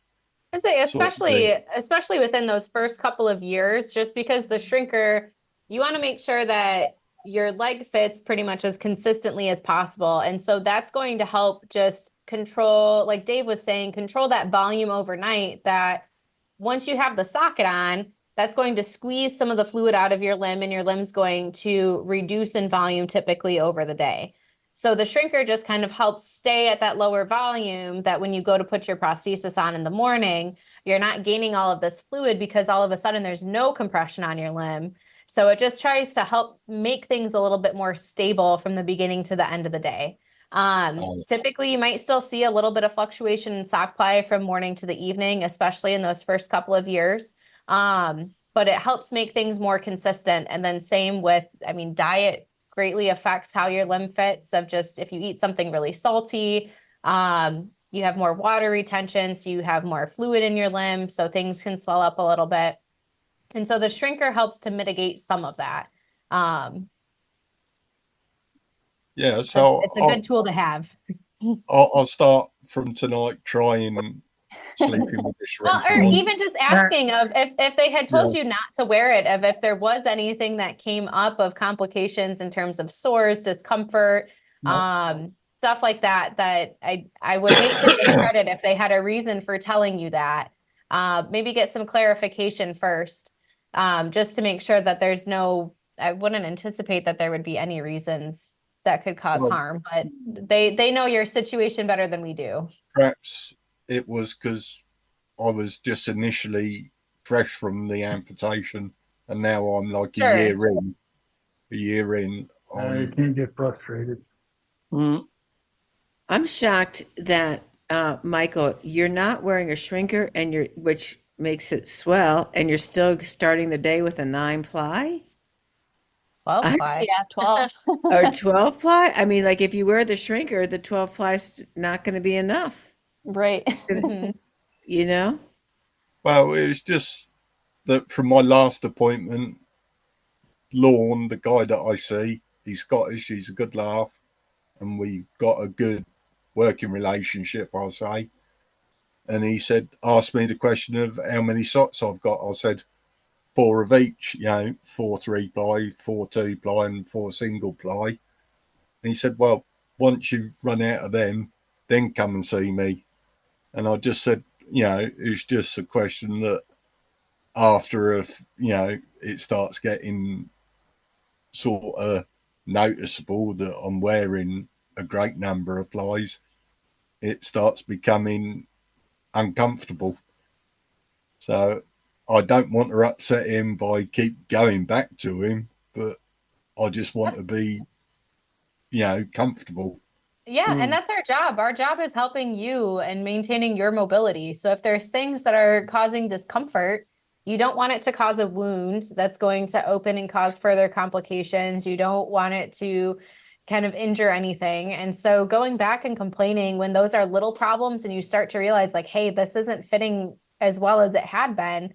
I say, Sort of thing. especially within those first couple of years, just because the shrinker, you want to make sure that your leg fits pretty much as consistently as possible. And so that's going to help just control, like Dave was saying, control that volume overnight, that once you have the socket on, that's going to squeeze some of the fluid out of your limb, and your limb's going to reduce in volume typically over the day. So the shrinker just kind of helps stay at that lower volume, that when you go to put your prosthesis on in the morning, you're not gaining all of this fluid because all of a sudden there's no compression on your limb. So it just tries to help make things a little bit more stable from the beginning to the end of the day. Typically you might still see a little bit of fluctuation in sock ply from morning to the evening, especially in those first couple of years. But it helps make things more consistent. And then same with, diet greatly affects how your limb fits. Of just, if you eat something really salty, you have more water retention, so you have more fluid in your limb, so things can swell up a little bit. And so the shrinker helps to mitigate some of that. Yeah, so it's a good tool to have. I'll start from tonight trying sleeping with the shrinker. Well, or even just asking of if they had told you not to wear it, if there was anything that came up of complications in terms of sores, discomfort, stuff like that, that I would hate to discredit if they had a reason for telling you that. Maybe get some clarification first, just to make sure that there's I wouldn't anticipate that there would be any reasons that could cause harm, but they know your situation better than we do. Perhaps it was because I was just initially fresh from the amputation, and now I'm like a year in. You can't get frustrated. I'm shocked that Michael, you're not wearing a shrinker, which makes it swell, and you're still starting the day with a 9-ply. 12-ply. Yeah, 12. Or 12-ply? I mean, like if you wear the shrinker, the 12-ply is not going to be enough. Right. You know? Well, it was just that from my last appointment, Lorne, the guy that I see, he's Scottish, he's a good laugh, and we got a good working relationship, I'll say. And he said, asked me the question of how many socks I've got. I said, 4 of each, 4 3-ply, 4 2-ply, and 4 single-ply. And he said, well, once you've run out of them, then come and see me. And I just said, it's just a question that after, it starts getting sort of noticeable that I'm wearing a great number of plies, it starts becoming uncomfortable. So I don't want to upset him by keep going back to him, but I just want to be, comfortable. Yeah, and that's our job. Our job is helping you and maintaining your mobility. So if there's things that are causing discomfort, you don't want it to cause a wound that's going to open and cause further complications. You don't want it to kind of injure anything. And so going back and complaining when those are little problems and you start to realize like, hey, this isn't fitting as well as it had been.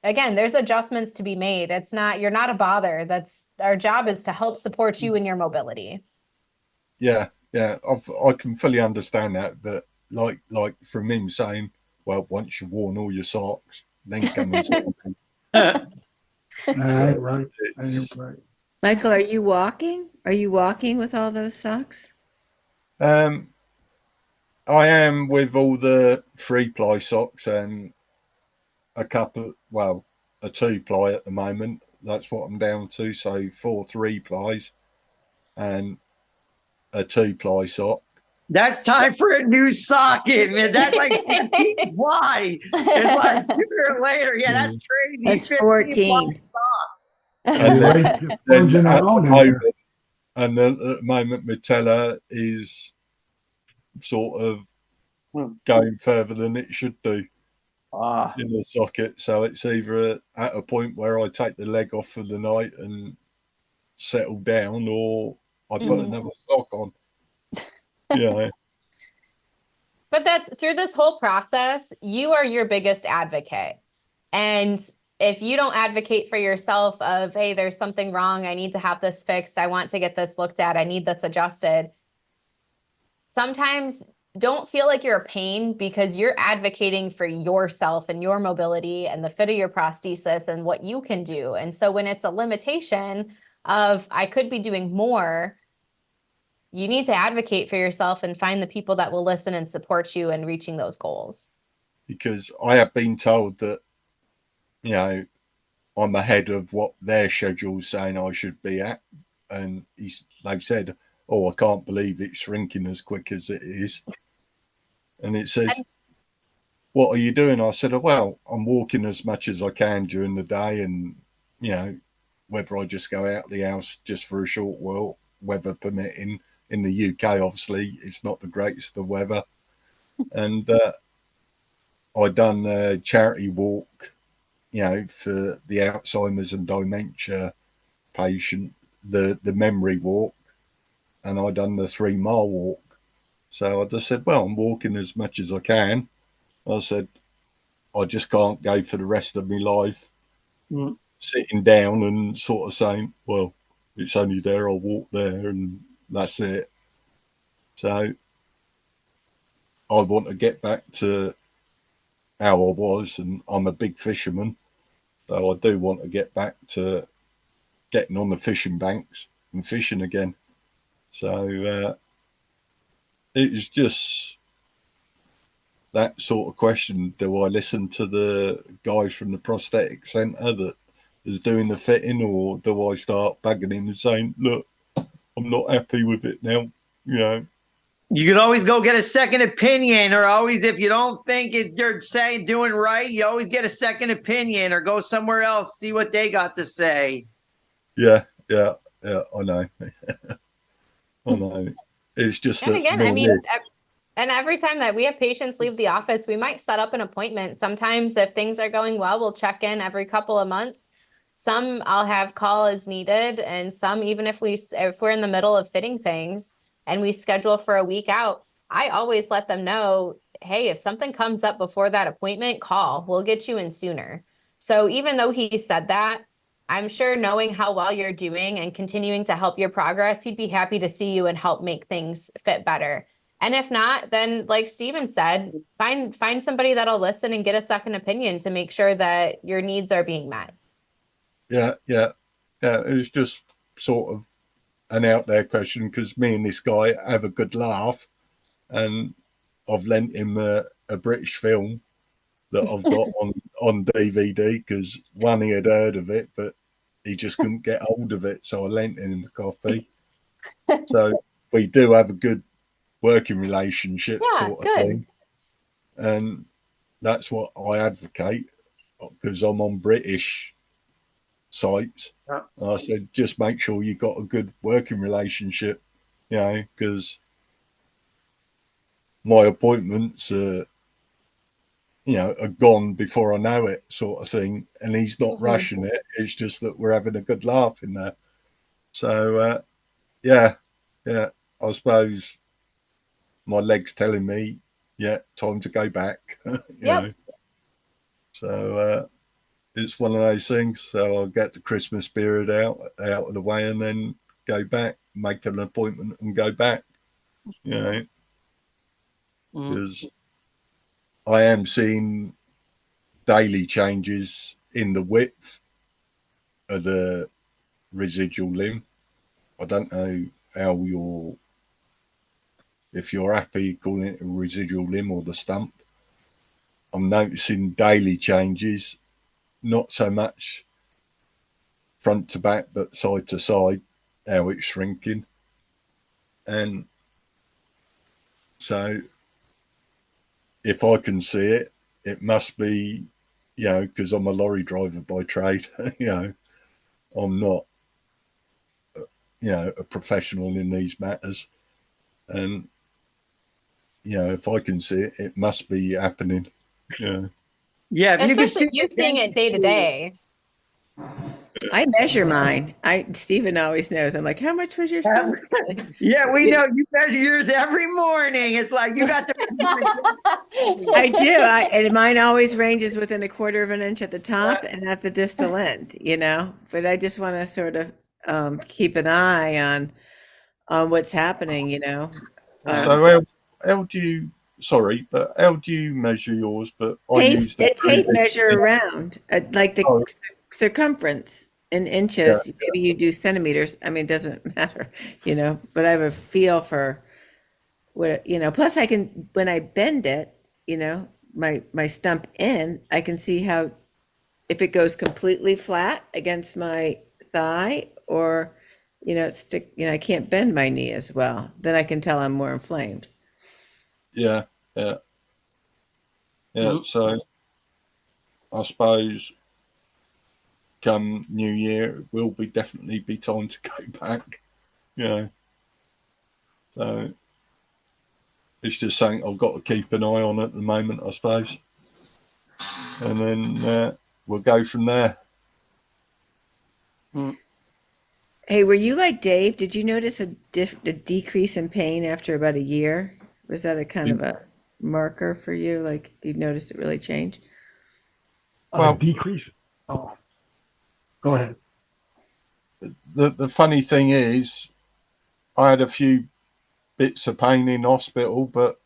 Again, there's adjustments to be made. You're not a bother. That's our job is to help support you in your mobility. Yeah, I can fully understand that, but like from him saying, well, once you've worn all your socks, then come and see me. Right. Michael, are you walking? Are you walking with all those socks? I am with all the 3-ply socks and a 2-ply at the moment. That's what I'm down to. So 4 3-plies and a 2-ply sock. That's time for a new socket, man. That's like 15 ply. It's like sooner or later. Yeah, that's crazy. That's 15 14. socks. And Right, then, just plunging at around the in there. moment, and then at the moment, my teller is sort of going further than it should do in the socket. So it's either at a point where I take the leg off for the night and settle down, or I put another sock on. Yeah. But that's through this whole process, you are your biggest advocate. And if you don't advocate for yourself of, hey, there's something wrong, I need to have this fixed, I want to get this looked at, I need this adjusted. Sometimes don't feel like you're a pain because you're advocating for yourself and your mobility and the fit of your prosthesis and what you can do. And so when it's a limitation of, I could be doing more, you need to advocate for yourself and find the people that will listen and support you in reaching those goals. Because I have been told that, I'm ahead of what their schedule's saying I should be at. And they said, oh, I can't believe it's shrinking as quick as it is. And it says, what are you doing? I said, well, I'm walking as much as I can during the day. And, whether I just go out of the house just for a short while, weather permitting. In the UK, obviously, it's not the greatest of weather. And I done a charity walk, for the Alzheimer's and dementia patient, the memory walk, and I done the 3-mile walk. So I just said, well, I'm walking as much as I can. I said, I just can't go for the rest of my life sitting down and sort of saying, well, it's only there, I'll walk there, and that's it. So I want to get back to how I was, and I'm a big fisherman, so I do want to get back to getting on the fishing banks and fishing again. So it's just that sort of question. Do I listen to the guy from the prosthetic centre that is doing the fitting, or do I start bugging him and saying, look, I'm not happy with it now, You can always go get a second opinion, or always, if you don't think you're doing right, you always get a second opinion or go somewhere else, see what they got to say. Yeah, I know. I know. It's just And that. again, and every time that we have patients leave the office, we might set up an appointment. Sometimes if things are going well, we'll check in every couple of months. Some I'll have call as needed, and some even if we're in the middle of fitting things and we schedule for a week out, I always let them know, hey, if something comes up before that appointment, call. We'll get you in sooner. So even though he said that, I'm sure knowing how well you're doing and continuing to help your progress, he'd be happy to see you and help make things fit better. And if not, then like Steven said, find somebody that'll listen and get a second opinion to make sure that your needs are being met. Yeah. It's just sort of an out there question because me and this guy have a good laugh, and I've lent him a British film that I've got on DVD because one, he had heard of it, but he just couldn't get hold of it, so I lent him the copy. So we do have a good working relationship, sort of thing, and that's what I advocate because I'm on British sites. I said, just make sure you got a good working relationship, because my appointments are gone before I know it, sort of thing. And he's not rushing it. It's just that we're having a good laugh in there. So, yeah, I suppose my leg's telling me, time to go back. Know. So it's one of those things. So I'll get the Christmas period out of the way and then go back, make an appointment and go back, because I am seeing daily changes in the width of the residual limb. I don't know if you're happy calling it a residual limb or the stump. I'm noticing daily changes, not so much front to back, but side to side, how it's shrinking. And so if I can see it, it must be, because I'm a lorry driver by trade, I'm not, a professional in these matters. And, if I can see it, it must be happening. Yeah. Yeah. If you can Especially see you seeing it day to day. I measure mine. Stephen always knows. I'm like, how much was your stomach? Yeah, we know you measure yours every morning. It's like you got the. I do. And mine always ranges within 1/4 of an inch at the top and at the distal end, But I just want to sort of keep an eye on what's happening, So how do you? Sorry, but how do you measure yours? But I use the tape measure around, like the circumference in inches. Yeah. Maybe you do centimeters. I mean, it doesn't matter, But I have a feel for what Plus, I can when I bend it, my stump in, I can see how if it goes completely flat against my thigh or I can't bend my knee as well. Then I can tell I'm more inflamed. Yeah. So I suppose come New Year, it will definitely be time to go back. So it's just something I've got to keep an eye on at the moment, I suppose. And then we'll go from there. Hey, were you like Dave? Did you notice a decrease in pain after about a year? Was that a kind of a marker for you? Like you noticed it really changed? Well, decrease. Oh, go ahead. The funny thing is, I had a few bits of pain in hospital, but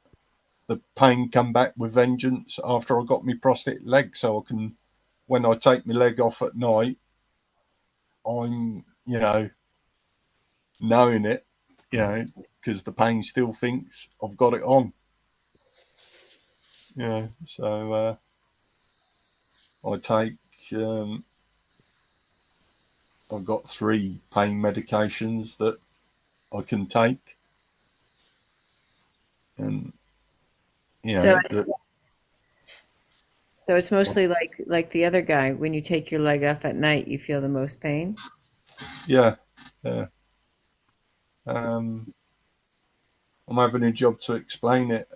the pain come back with vengeance after I got my prosthetic leg. So I can, when I take my leg off at night, I'm, knowing it, because the pain still thinks I've got it on. So I take, I've got 3 pain medications that I can take. And, so it's mostly like the other guy. When you take your leg off at night, you feel the most pain? Yeah. I'm having a job to explain it,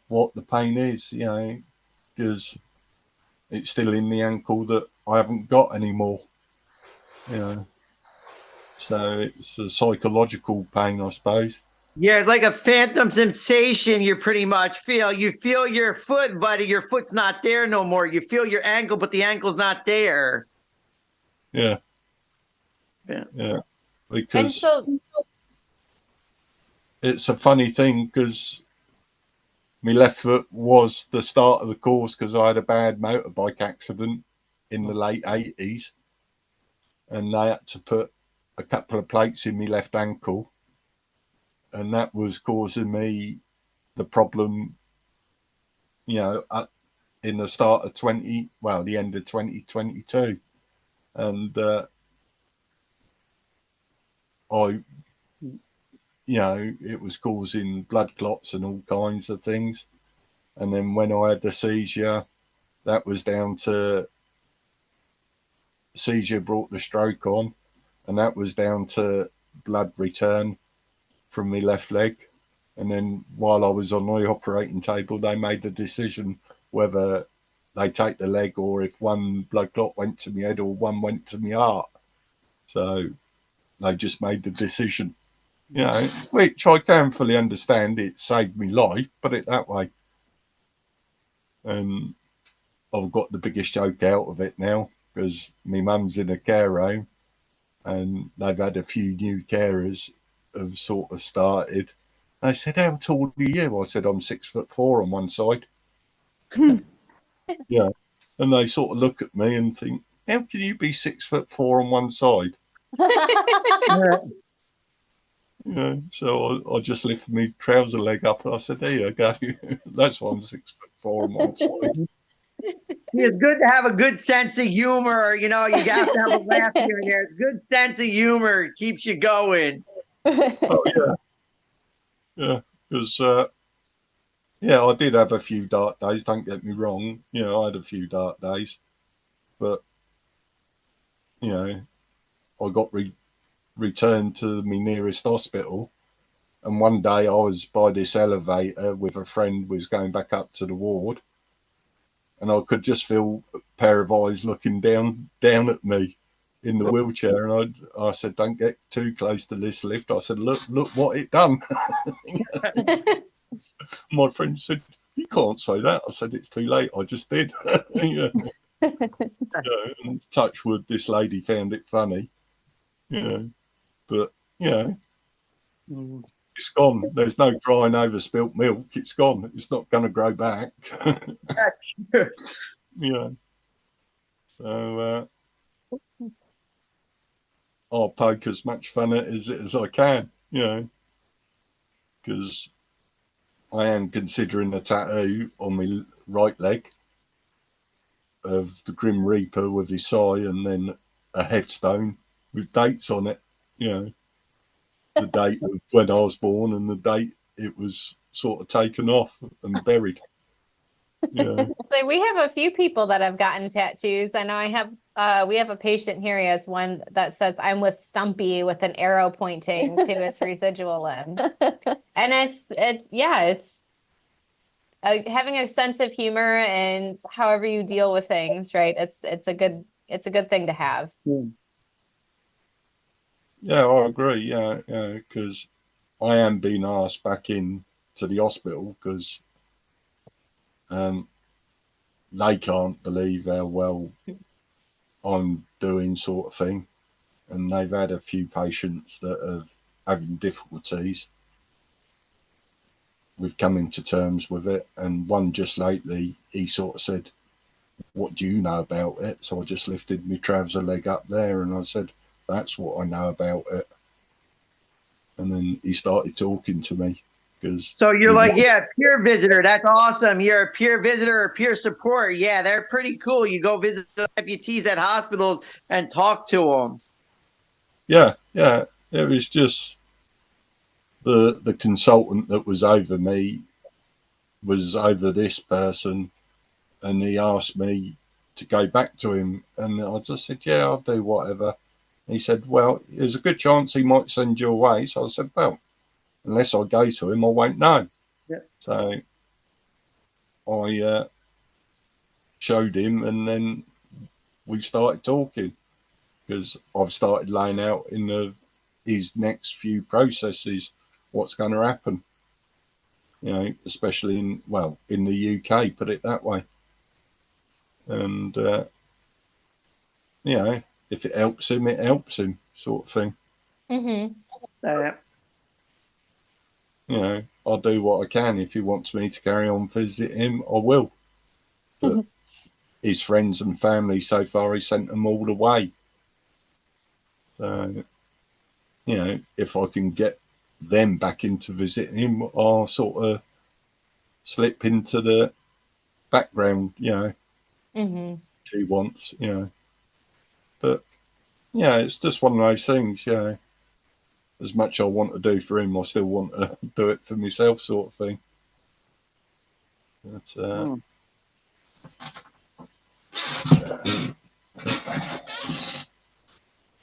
what the pain is, because it's still in the ankle that I haven't got anymore, So it's a psychological pain, I suppose. Yeah, it's like a phantom sensation you pretty much feel. You feel your foot, buddy. Your foot's not there no more. You feel your ankle, but the ankle's not there. Yeah. Yeah, And because so, it's a funny thing because my left foot was the start of the course because I had a bad motorbike accident in the late 80s, and they had to put a couple of plates in my left ankle, and that was causing me the problem, in the start of the end of 2022. And it was causing blood clots and all kinds of things. And then when I had the seizure, that was down to seizure brought the stroke on, and that was down to blood return from my left leg. And then while I was on the operating table, they made the decision whether they take the leg or if one blood clot went to my head or one went to my heart. So they just made the decision, which I can fully understand. It saved me life, put it that way. And I've got the biggest joke out of it now because my mum's in a care home and they've had a few new carers have sort of started. They said, "How tall are you?" I said, "I'm 6'4" on one side. Yeah. And they sort of look at me and think, "How can you be 6'4" on one side?" So I just lifted my trouser leg up and I said, "There you go." That's why I'm 6'4" on one side. It's good to have a good sense of humor. You have to have a laugh here and there. Good sense of humor keeps you going. Oh, yeah. Yeah. Because, I did have a few dark days. Don't get me wrong. I had a few dark days. But, I got returned to my nearest hospital. And one day I was by this elevator with a friend was going back up to the ward. And I could just feel a pair of eyes looking down at me in the wheelchair. And I said, "Don't get too close to this lift." I said, look what it done." My friend said, "You can't say that." I said, "It's too late. I just did." And touch wood, this lady found it funny. But it's gone. There's no crying over spilt milk. It's gone. It's not going to grow back. That's true. So I'll poke as much fun at it as I can, because I am considering a tattoo on my right leg of the Grim Reaper with his eye and then a headstone with dates on it, the date of when I was born and the date it was sort of taken off and buried. So we have a few people that have gotten tattoos. I know we have a patient here. He has one that says, "I'm with Stumpy," with an arrow pointing to its residual limb. And it's having a sense of humor and however you deal with things, right? It's a good thing to have. Yeah, I agree. Yeah, because I am being asked back in to the hospital because they can't believe how well I'm doing, sort of thing. And they've had a few patients that are having difficulties with coming to terms with it. And one just lately, he sort of said, "What do you know about it?" So I just lifted my trouser leg up there and I said, "That's what I know about it." And then he started talking to me. So you're like, peer visitor. That's awesome. You're a peer visitor or peer support. Yeah, they're pretty cool. You go visit the amputees at hospitals and talk to them. Yeah. It was just the consultant that was over me was over this person, and he asked me to go back to him, and I just said, "Yeah, I'll do whatever." He said, "Well, there's a good chance he might send you away." So I said, "Well, unless I go to him, I won't know." Yeah. So I showed him, and then we started talking because I've started laying out in his next few processes what's going to happen. Especially in the UK, put it that way. And if it helps him, it helps him. sort of thing. Mm-hmm. You know, I'll do what I can. If he wants me to carry on visiting him, I will. But his friends and family, so far, he sent them all away. So, you know, if I can get them back into visiting him, I'll sort of slip into the background, you know, Mm-hmm. if he wants, you know. But, yeah, it's just one of those things, you know. As much I want to do for him, I still want to do it for myself, sort of thing. But, I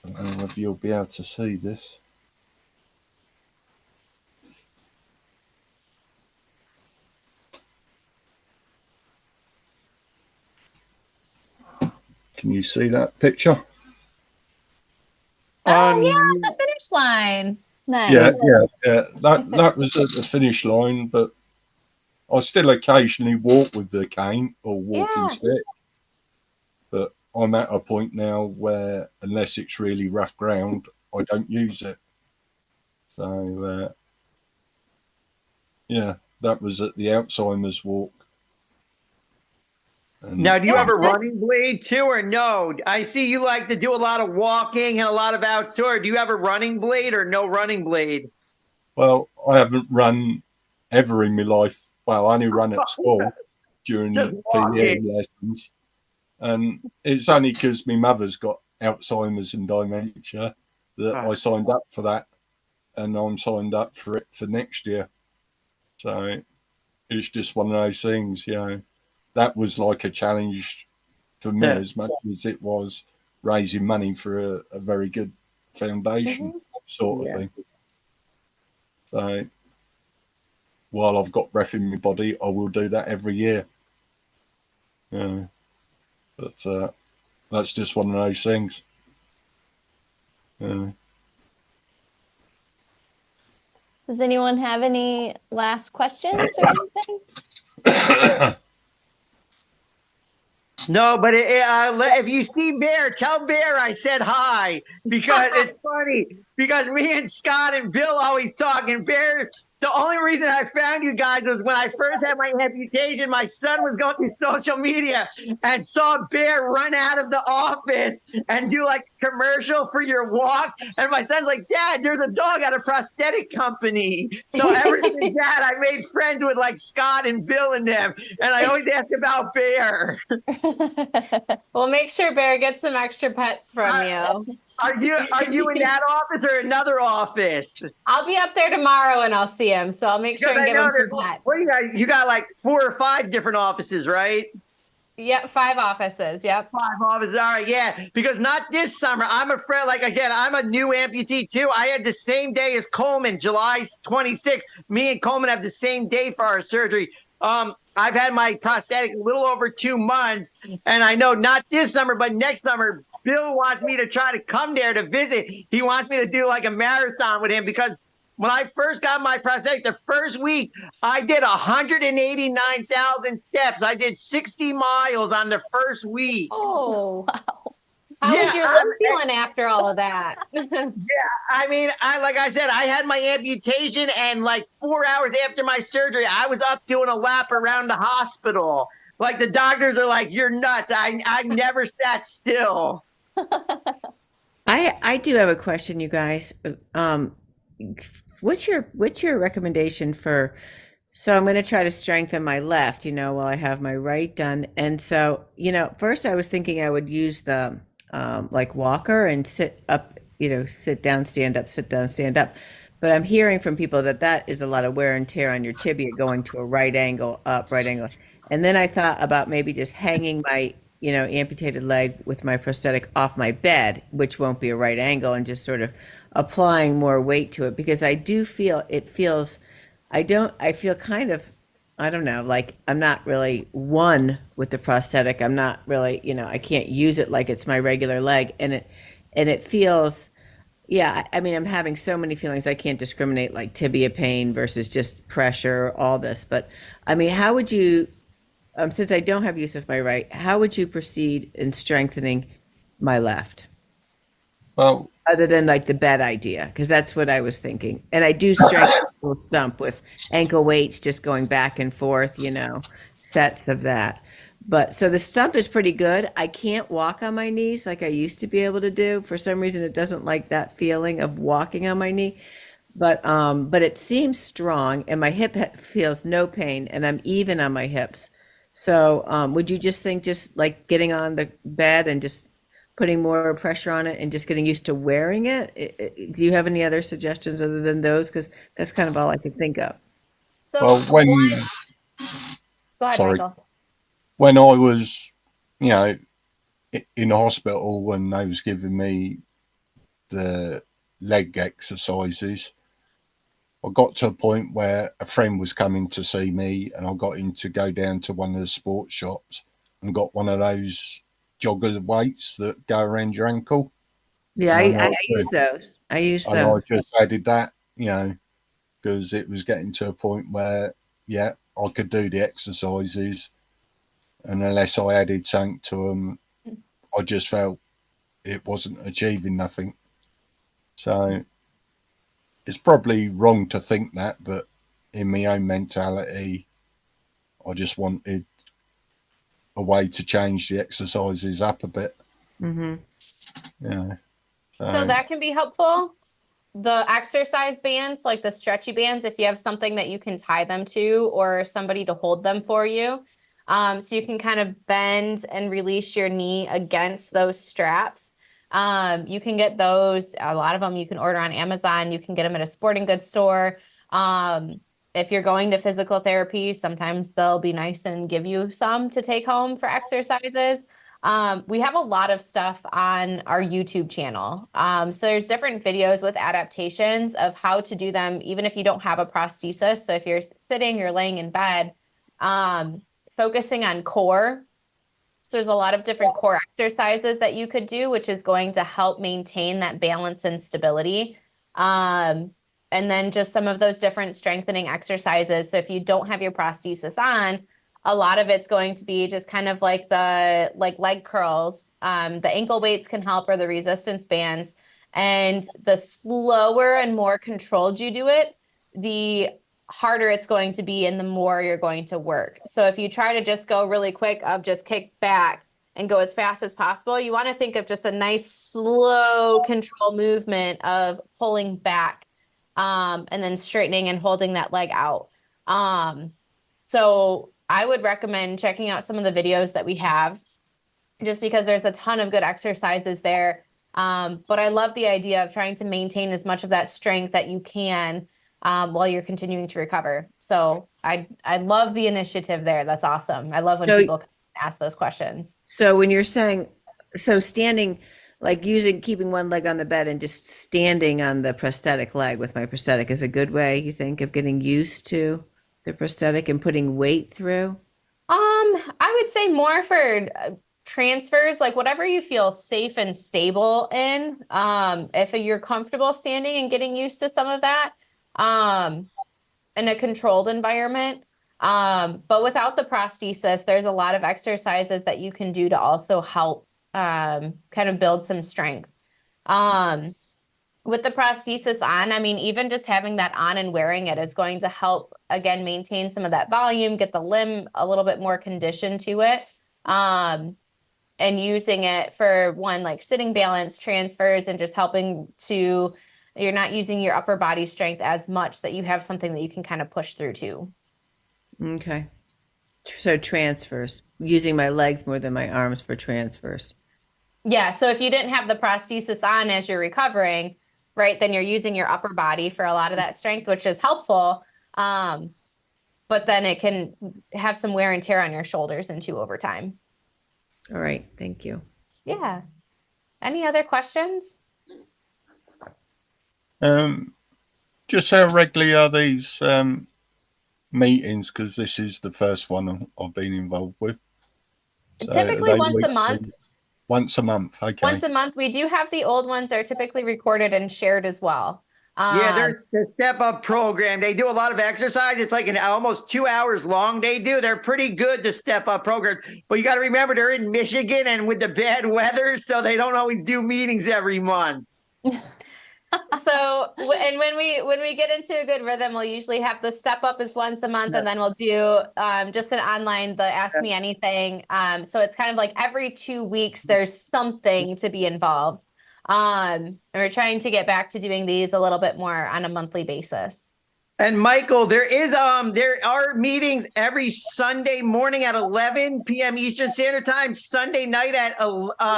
don't know if you'll be able to see this. Can you see that picture? Oh yeah, the finish line. Nice. Yeah. That was at the finish line, but I still occasionally walk with the cane or walking stick. But I'm at a point now where, unless it's really rough ground, I don't use it. So, yeah, that was at the Alzheimer's walk. And Now, do you have a running blade too, or no? I see you like to do a lot of walking and a lot of outdoor. Do you have a running blade or no running blade? Well, I haven't run ever in my life. Well, I only run at school during Just PE lessons. And it's only because my mother's got Alzheimer's and dementia that I signed up for that. And I'm signed up for it for next year. So it's just one of those things, you know. That was like a challenge for me as much as it was raising money for a very good foundation sort of thing. So while I've got breath in my body, I will do that every year. Yeah, but that's just one of those things. Does anyone have any last questions or anything? No, but if you see Bear, tell Bear I said hi, because it's funny, because me and Scott and Bill always talk, and Bear, the only reason I found you guys was when I first had my amputation, my son was going through social media and saw Bear run out of the office and do like a commercial for your walk. And my son's like, Dad, there's a dog at a prosthetic company. So ever since that, I made friends with like Scott and Bill and them. And I always ask about Bear. We'll make sure Bear gets some extra pets from you. Are you in that office or another office? I'll be up there tomorrow and I'll see him. So I'll make sure and give him some pets. What do you got? You got like 4 or 5 different offices, right? Yep, 5 offices. Yep. 5 offices. All right, yeah. Because not this summer. I'm afraid, like again, I'm a new amputee too. I had the same day as Coleman, July 26th. Me and Coleman have the same day for our surgery. I've had my prosthetic a little over 2 months, and I know not this summer, but next summer, Bill wants me to try to come there to visit. He wants me to do like a marathon with him, because when I first got my prosthetic, the first week, I did 189,000 steps. I did 60 miles on the first week. Oh, wow. How was your leg feeling after all of that? I mean, like I said, I had my amputation, and like 4 hours after my surgery, I was up doing a lap around the hospital. Like the doctors are like, "You're nuts." I never sat still. I do have a question, you guys. What's your recommendation for? So I'm going to try to strengthen my left, you know, while I have my right done. And so, you know, first I was thinking I would use the like walker and sit up, you know, sit down, stand up, sit down, stand up. But I'm hearing from people that is a lot of wear and tear on your tibia going to a right angle, up, right angle. And then I thought about maybe just hanging my, you know, amputated leg with my prosthetic off my bed, which won't be a right angle, and just sort of applying more weight to it, because I do feel I feel kind of, I don't know, like I'm not really one with the prosthetic. I'm not really, you know, I can't use it like it's my regular leg. And it feels, yeah, I mean, I'm having so many feelings. I can't discriminate like tibia pain versus just pressure, all this. But I mean, how would you, since I don't have use of my right, how would you proceed in strengthening my left? Well, other than like the bed idea, because that's what I was thinking. And I do strengthen a little stump with ankle weights, just going back and forth, sets of that. But so the stump is pretty good. I can't walk on my knees like I used to be able to do. For some reason, it doesn't like that feeling of walking on my knee. But it seems strong, and my hip feels no pain, and I'm even on my hips. So would you just think just like getting on the bed and just putting more pressure on it and just getting used to wearing it? Do you have any other suggestions other than those? Because that's kind of all I could think of. So Well, go ahead, sorry, Michael. when I was, in the hospital, when they was giving me the leg exercises, I got to a point where a friend was coming to see me, and I got him to go down to one of the sports shops and got one of those jogger weights that go around your ankle. Yeah, And I use those. I use I those. just added that, because it was getting to a point where, I could do the exercises, and unless I added something to them, I just felt it wasn't achieving nothing. So it's probably wrong to think that, but in my own mentality, I just wanted a way to change the exercises up a bit. Mm-hmm. Yeah. So that can be helpful. The exercise bands, like the stretchy bands, if you have something that you can tie them to or somebody to hold them for you, so you can kind of bend and release your knee against those straps. You can get those, a lot of them you can order on Amazon. You can get them at a sporting goods store. If you're going to physical therapy, sometimes they'll be nice and give you some to take home for exercises. We have a lot of stuff on our YouTube channel. So there's different videos with adaptations of how to do them, even if you don't have a prosthesis. So if you're sitting, you're laying in bed, focusing on core. So there's a lot of different core exercises that you could do, which is going to help maintain that balance and stability. And then just some of those different strengthening exercises. So if you don't have your prosthesis on, a lot of it's going to be just kind of like the leg curls. The ankle weights can help, or the resistance bands. And the slower and more controlled you do it, the harder it's going to be and the more you're going to work. So if you try to just go really quick of just kick back and go as fast as possible, you want to think of just a nice slow control movement of pulling back and then straightening and holding that leg out. So I would recommend checking out some of the videos that we have, just because there's a ton of good exercises there. But I love the idea of trying to maintain as much of that strength that you can while you're continuing to recover. So I love the initiative there. That's awesome. I love when people ask those questions. So when you're saying, so standing, like keeping one leg on the bed and just standing on the prosthetic leg with my prosthetic is a good way, you think, of getting used to the prosthetic and putting weight through? I would say more for transfers, like whatever you feel safe and stable in. If you're comfortable standing and getting used to some of that, in a controlled environment. But without the prosthesis, there's a lot of exercises that you can do to also help kind of build some strength. With the prosthesis on, I mean, even just having that on and wearing it is going to help, again, maintain some of that volume, get the limb a little bit more conditioned to it. And using it for like sitting balance, transfers, and just helping to, you're not using your upper body strength as much, that you have something that you can kind of push through too. Okay. So transfers, using my legs more than my arms for transfers. Yeah. So if you didn't have the prosthesis on as you're recovering, right, then you're using your upper body for a lot of that strength, which is helpful. But then it can have some wear and tear on your shoulders and too over time. All right. Thank you. Yeah. Any other questions? Just how regularly are these meetings? Because this is the first one I've been involved with. So typically once a month. Once a month, okay. Once a month. We do have the old ones that are typically recorded and shared as well. Yeah, there's the step up program. They do a lot of exercise. It's like almost 2 hours long. They're pretty good, the step up program. But you got to remember, they're in Michigan and with the bad weather, so they don't always do meetings every month. So, and when we get into a good rhythm, we'll usually have the step up is once a month, and then we'll do just an online, the Ask Me Anything. So it's kind of like every 2 weeks there's something to be involved. And we're trying to get back to doing these a little bit more on a monthly basis. And Michael, there are meetings every Sunday morning at 11 p.m. Eastern Standard Time, Sunday night at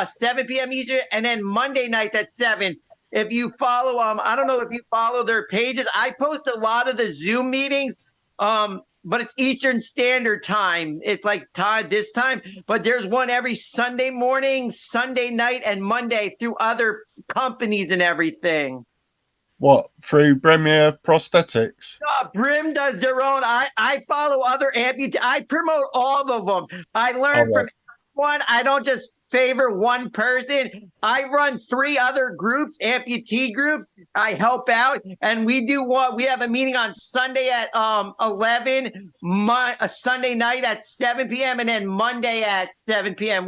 7 p.m. Eastern, and then Monday nights at 7. If you follow, I don't know if you follow their pages. I post a lot of the Zoom meetings, but it's Eastern Standard Time. It's like this time, but there's one every Sunday morning, Sunday night, and Monday through other companies and everything. What, through Premier Prosthetics? Brim does their own. I follow other amputees. I promote all of them. I learn from one. I don't just favor one person. I run 3 other groups, amputee groups. I help out, and we do what we have a meeting on Sunday at 11, a Sunday night at 7 p.m. and then Monday at 7 p.m.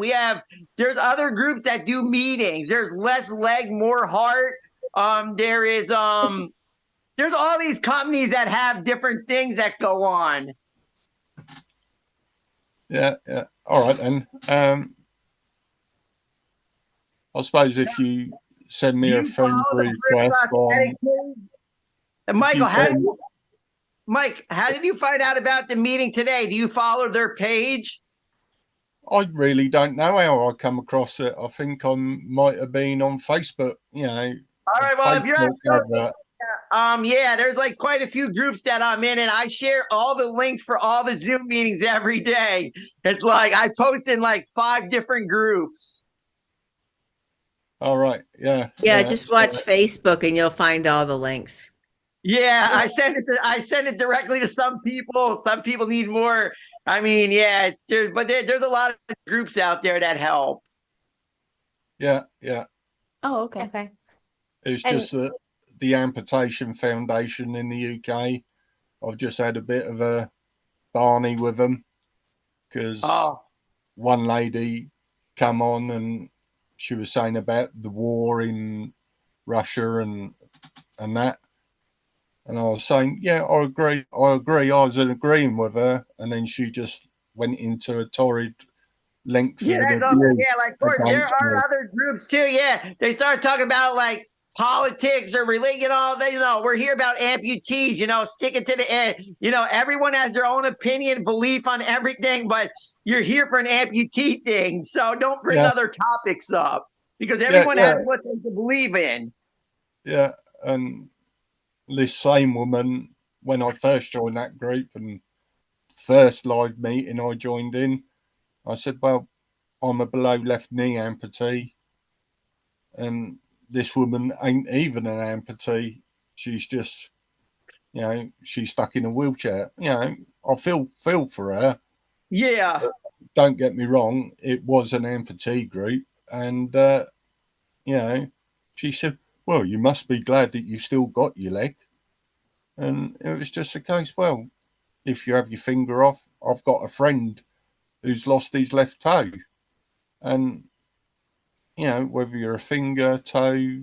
There's other groups that do meetings. There's Less Leg, More Heart. There's all these companies that have different things that go on. Yeah. All right then. I suppose if you send me a friend request on, Michael, Mike, how did you find out about the meeting today? Do you follow their page? I really don't know how I come across it. I think I might have been on Facebook. You know. All right. Well, if you're yeah, there's like quite a few groups that I'm in, and I share all the links for all the Zoom meetings every day. It's like I post in like 5 different groups. All right. Yeah. Yeah, just watch Facebook and you'll find all the links. Yeah, I send it directly to some people. Some people need more. I mean, yeah, there's a lot of groups out there that help. Yeah. Oh, okay. Okay. It's just that the Amputation Foundation in the UK, I've just had a bit of a barney with them because one lady come on and she was saying about the war in Russia and that. And I was saying, yeah, I agree. I was agreeing with her. And then she just went into a torrid length. Yeah, like of course there are other groups too. Yeah, they start talking about like politics or religion. All that, we're here about amputees. Sticking to the everyone has their own opinion, belief on everything, but you're here for an amputee thing, so don't bring other topics up because everyone has what they believe in. Yeah, and this same woman, when I first joined that group and first live meeting I joined in, I said, well, I'm a below left knee amputee. And this woman ain't even an amputee. She's just, she's stuck in a wheelchair. I feel for her. Yeah. But don't get me wrong. It was an amputee group. And, she said, well, you must be glad that you've still got your leg. And it was just a case, well, if you have your finger off, I've got a friend who's lost his left toe. And, whether you're a finger, toe.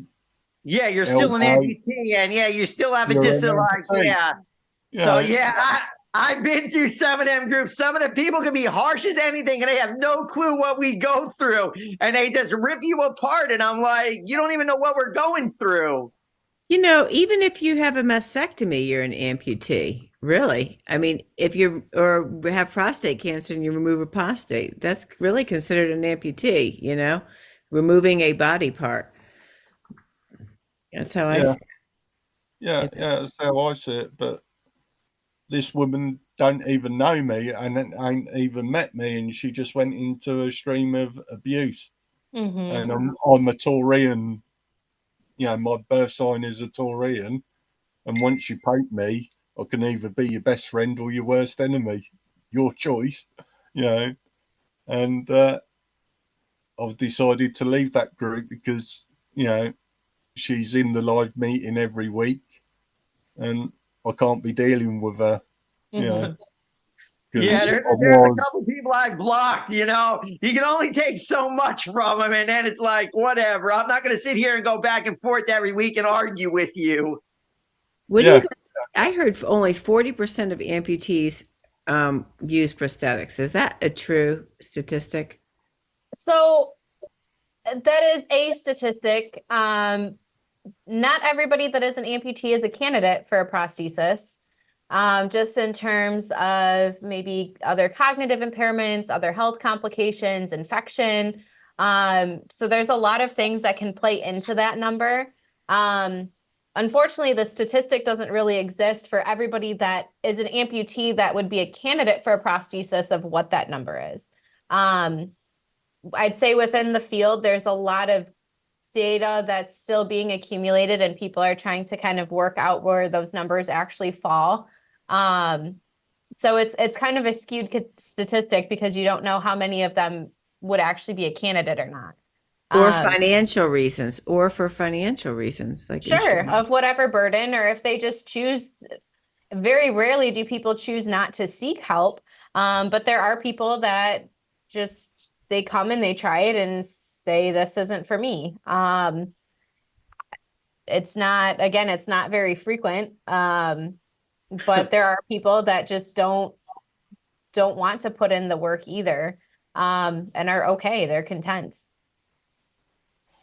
Yeah, you're still an amputee, and you still have a dislike. Yeah. So, I've been through some of them groups. Some of the people can be harsh as anything, and they have no clue what we go through, and they just rip you apart. And I'm like, you don't even know what we're going through. Even if you have a mastectomy, you're an amputee. Really? I mean, if you have prostate cancer and you remove a prostate, that's really considered an amputee, removing a body part. That's how I see it. Yeah, that's how I see it. But this woman don't even know me and ain't even met me, and she just went into a stream of abuse. Mm-hmm. And I'm a Taurian. My birth sign is a Taurian, and once you paint me, I can either be your best friend or your worst enemy. Your choice, And I've decided to leave that group because, she's in the live meeting every week and I can't be dealing with her, 'cause there's I a was, couple people I blocked, you know. You can only take so much from them, and then it's like, whatever. I'm not going to sit here and go back and forth every week and argue with you. What do you yeah, guys, I heard only 40% of amputees use prosthetics. Is that a true statistic? So that is a statistic. Not everybody that is an amputee is a candidate for a prosthesis. Just in terms of maybe other cognitive impairments, other health complications, infection. So there's a lot of things that can play into that number. Unfortunately, the statistic doesn't really exist for everybody that is an amputee that would be a candidate for a prosthesis of what that number is. I'd say within the field, there's a lot of data that's still being accumulated, and people are trying to kind of work out where those numbers actually fall. So it's kind of a skewed statistic because you don't know how many of them would actually be a candidate or not. Or financial reasons, or for financial reasons, like Sure, insurance. of whatever burden, or if they just choose. Very rarely do people choose not to seek help, but there are people that just they come and they try it and say this isn't for me. It's not, again, it's not very frequent, but there are people that just don't want to put in the work either, and are okay, they're content.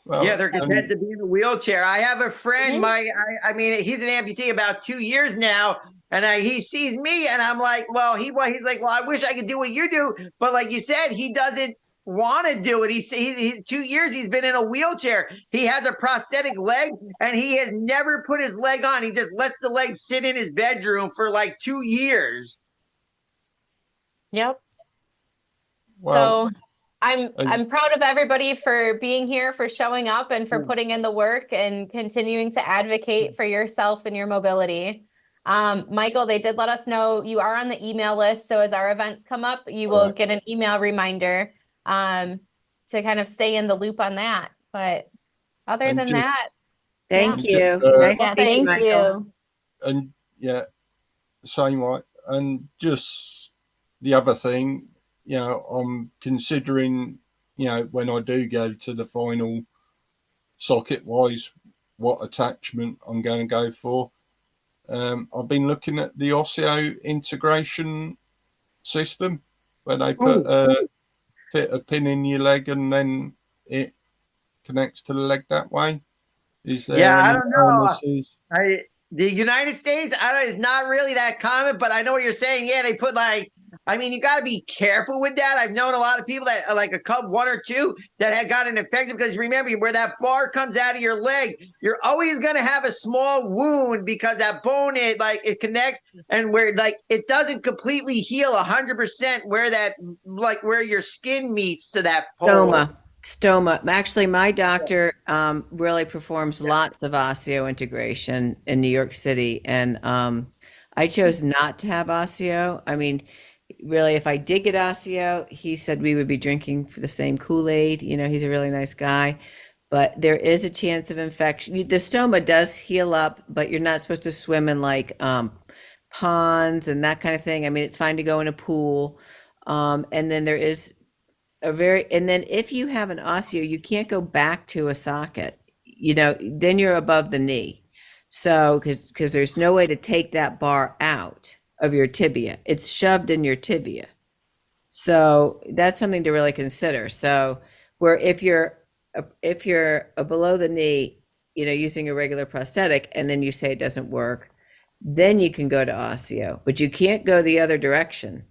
well, Yeah, they're content to be in a wheelchair. I have a friend, I mean, he's an amputee about 2 years now, and he sees me, and I'm like, well, he's like, well, I wish I could do what you do, but like you said, he doesn't want to do it. He 2 years he's been in a wheelchair. He has a prosthetic leg, and he has never put his leg on. He just lets the leg sit in his bedroom for like 2 years. Yep. well, So I'm proud of everybody for being here, for showing up, and for putting in the work and continuing to advocate for yourself and your mobility. Michael, they did let us know you are on the email list, so as our events come up, you will get an email reminder to kind of stay in the loop on that. But other And than just- that, Thank yeah. you. Nice Yeah, to meet you, Thank Michael. you. and yeah, same right. And just the other thing, I'm considering, when I do go to the final socket wise, what attachment I'm going to go for. I've been looking at the osseo integration system where they fit a pin in your leg and then it connects to the leg that way. Is there I any don't know. bonuses? The United States, it's not really that common, but I know what you're saying. Yeah, they put you got to be careful with that. I've known a lot of people that like one or two that had got an infection, because remember, where that bar comes out of your leg, you're always going to have a small wound because that bone, it connects, and where it doesn't completely heal 100% where your skin meets to that pole. Stoma. Actually, my doctor really performs lots of osseo integration in New York City, and I chose not to have osseo. I mean, really, if I did get osseo, he said we would be drinking for the same Kool-Aid. He's a really nice guy, but there is a chance of infection. The stoma does heal up, but you're not supposed to swim in ponds and that kind of thing. I mean, it's fine to go in a pool, and then there is and then if you have an osseo, you can't go back to a socket, then you're above the knee. So, because there's no way to take that bar out of your tibia, it's shoved in your tibia. So that's something to really consider. So where if you're below the knee, using a regular prosthetic, and then you say it doesn't work, then you can go to osseo, but you can't go the other direction.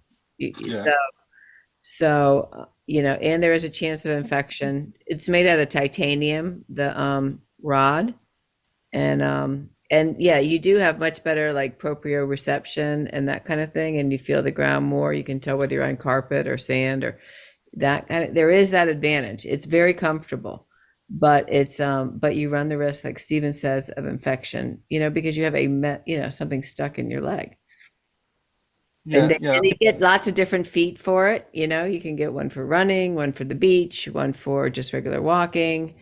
So, and there is a chance of infection. It's made out of titanium, the rod. And yeah, you do have much better proprioception and that kind of thing. And you feel the ground more. You can tell whether you're on carpet or sand or that kind of, there is that advantage. It's very comfortable, but but you run the risk, like Steven says, of infection, because you have something stuck in your leg. And you get lots of different feet for it. You can get one for running, one for the beach, one for just regular walking.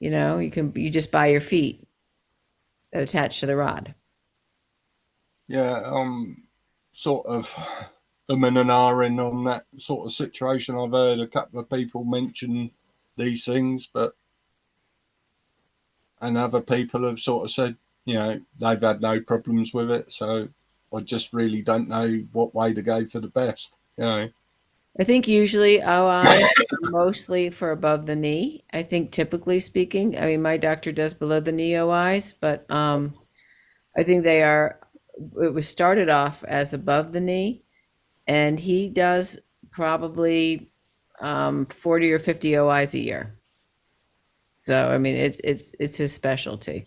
You just buy your feet that attach to the rod. Yeah, sort of and ahhing on that sort of situation. I've heard a couple of people mention these things, and other people have sort of said, you know, they've had no problems with it. So I just really don't know what way to go for the best, you know. I think usually OIs are mostly for above the knee. I think typically speaking, I mean, my doctor does below the knee OIs, but I think it was started off as above the knee, and he does probably 40 or 50 OIs a year. So, I mean, it's his specialty.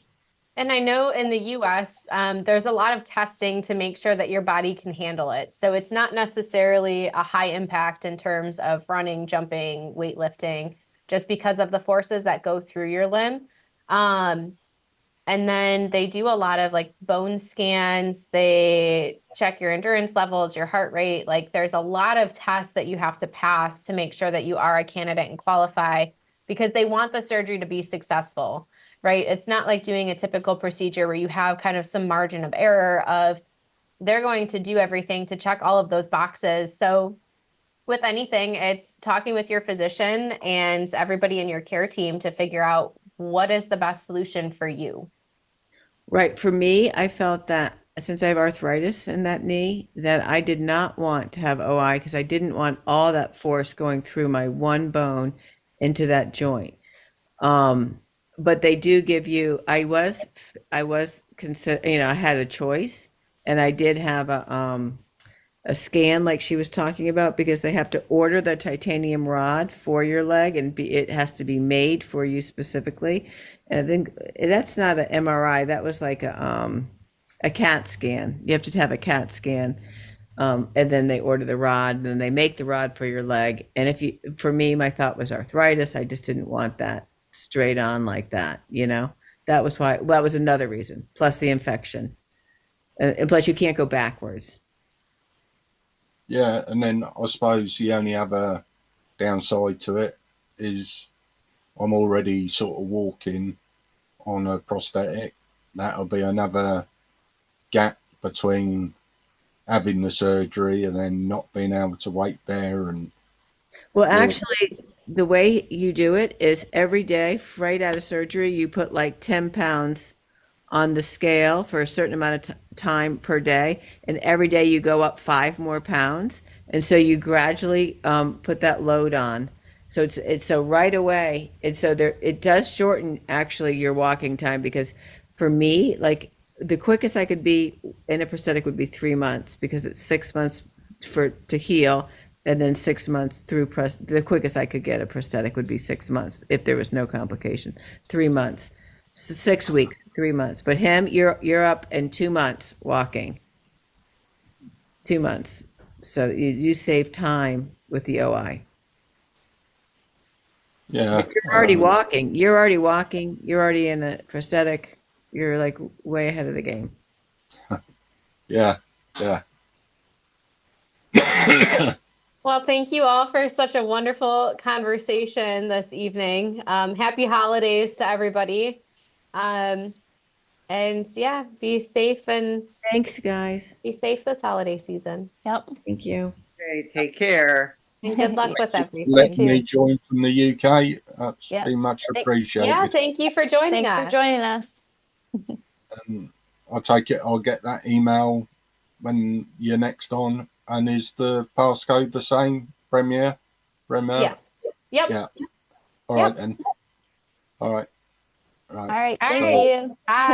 And I know in the US, there's a lot of testing to make sure that your body can handle it. So it's not necessarily a high impact in terms of running, jumping, weightlifting, just because of the forces that go through your limb. And then they do a lot of like bone scans. They check your endurance levels, your heart rate. Like there's a lot of tests that you have to pass to make sure that you are a candidate and qualify, because they want the surgery to be successful, right? It's not like doing a typical procedure where you have kind of some margin of error of they're going to do everything to check all of those boxes. So with anything, it's talking with your physician and everybody in your care team to figure out what is the best solution for you. Right. For me, I felt that since I have arthritis in that knee, that I did not want to have OI because I didn't want all that force going through my one bone into that joint. But they do give you, I was consider, you know, I had a choice, and I did have a scan like she was talking about, because they have to order the titanium rod for your leg, and it has to be made for you specifically. And I think that's not an MRI. That was like a CAT scan. You have to have a CAT scan. And then they order the rod, and then they make the rod for your leg. And for me, my thought was arthritis. I just didn't want that straight on like that, you know? That was why, well, that was another reason, plus the infection. And plus you can't go backwards. Yeah, and then I suppose the only other downside to it is I'm already sort of walking on a prosthetic. That'll be another gap between having the surgery and then not being able to weight bear. And well, actually, the way you do it is every day, right out of surgery, you put like 10 pounds on the scale for a certain amount of time per day, and every day you go up 5 more pounds, and so you gradually put that load on. So it's so right away, and so it does shorten actually your walking time, because for me, like the quickest I could be in a prosthetic would be 3 months, because it's 6 months to heal, and then 6 months through the quickest I could get a prosthetic would be 6 months if there was no complication. 3 months. 6 weeks, 3 months. But him, you're up in 2 months walking. 2 months. So you save time with the OI. yeah, You're already walking. You're already in a prosthetic. You're like way ahead of the game. yeah. Well, thank you all for such a wonderful conversation this evening. Happy holidays to everybody. And yeah, be safe, and Thanks, guys. be safe this holiday season. Yep. Thank you. Okay, take care. And good luck with everything. Letting me join from the UK. That's Yeah. been much appreciated. Yeah, thank you for joining Thanks us. for joining us. And I take it I'll get that email when you're next on. And is the passcode the same? Premier? Yes. Yep. Yeah. All right then. All right. All right. All Thank right. you. Bye.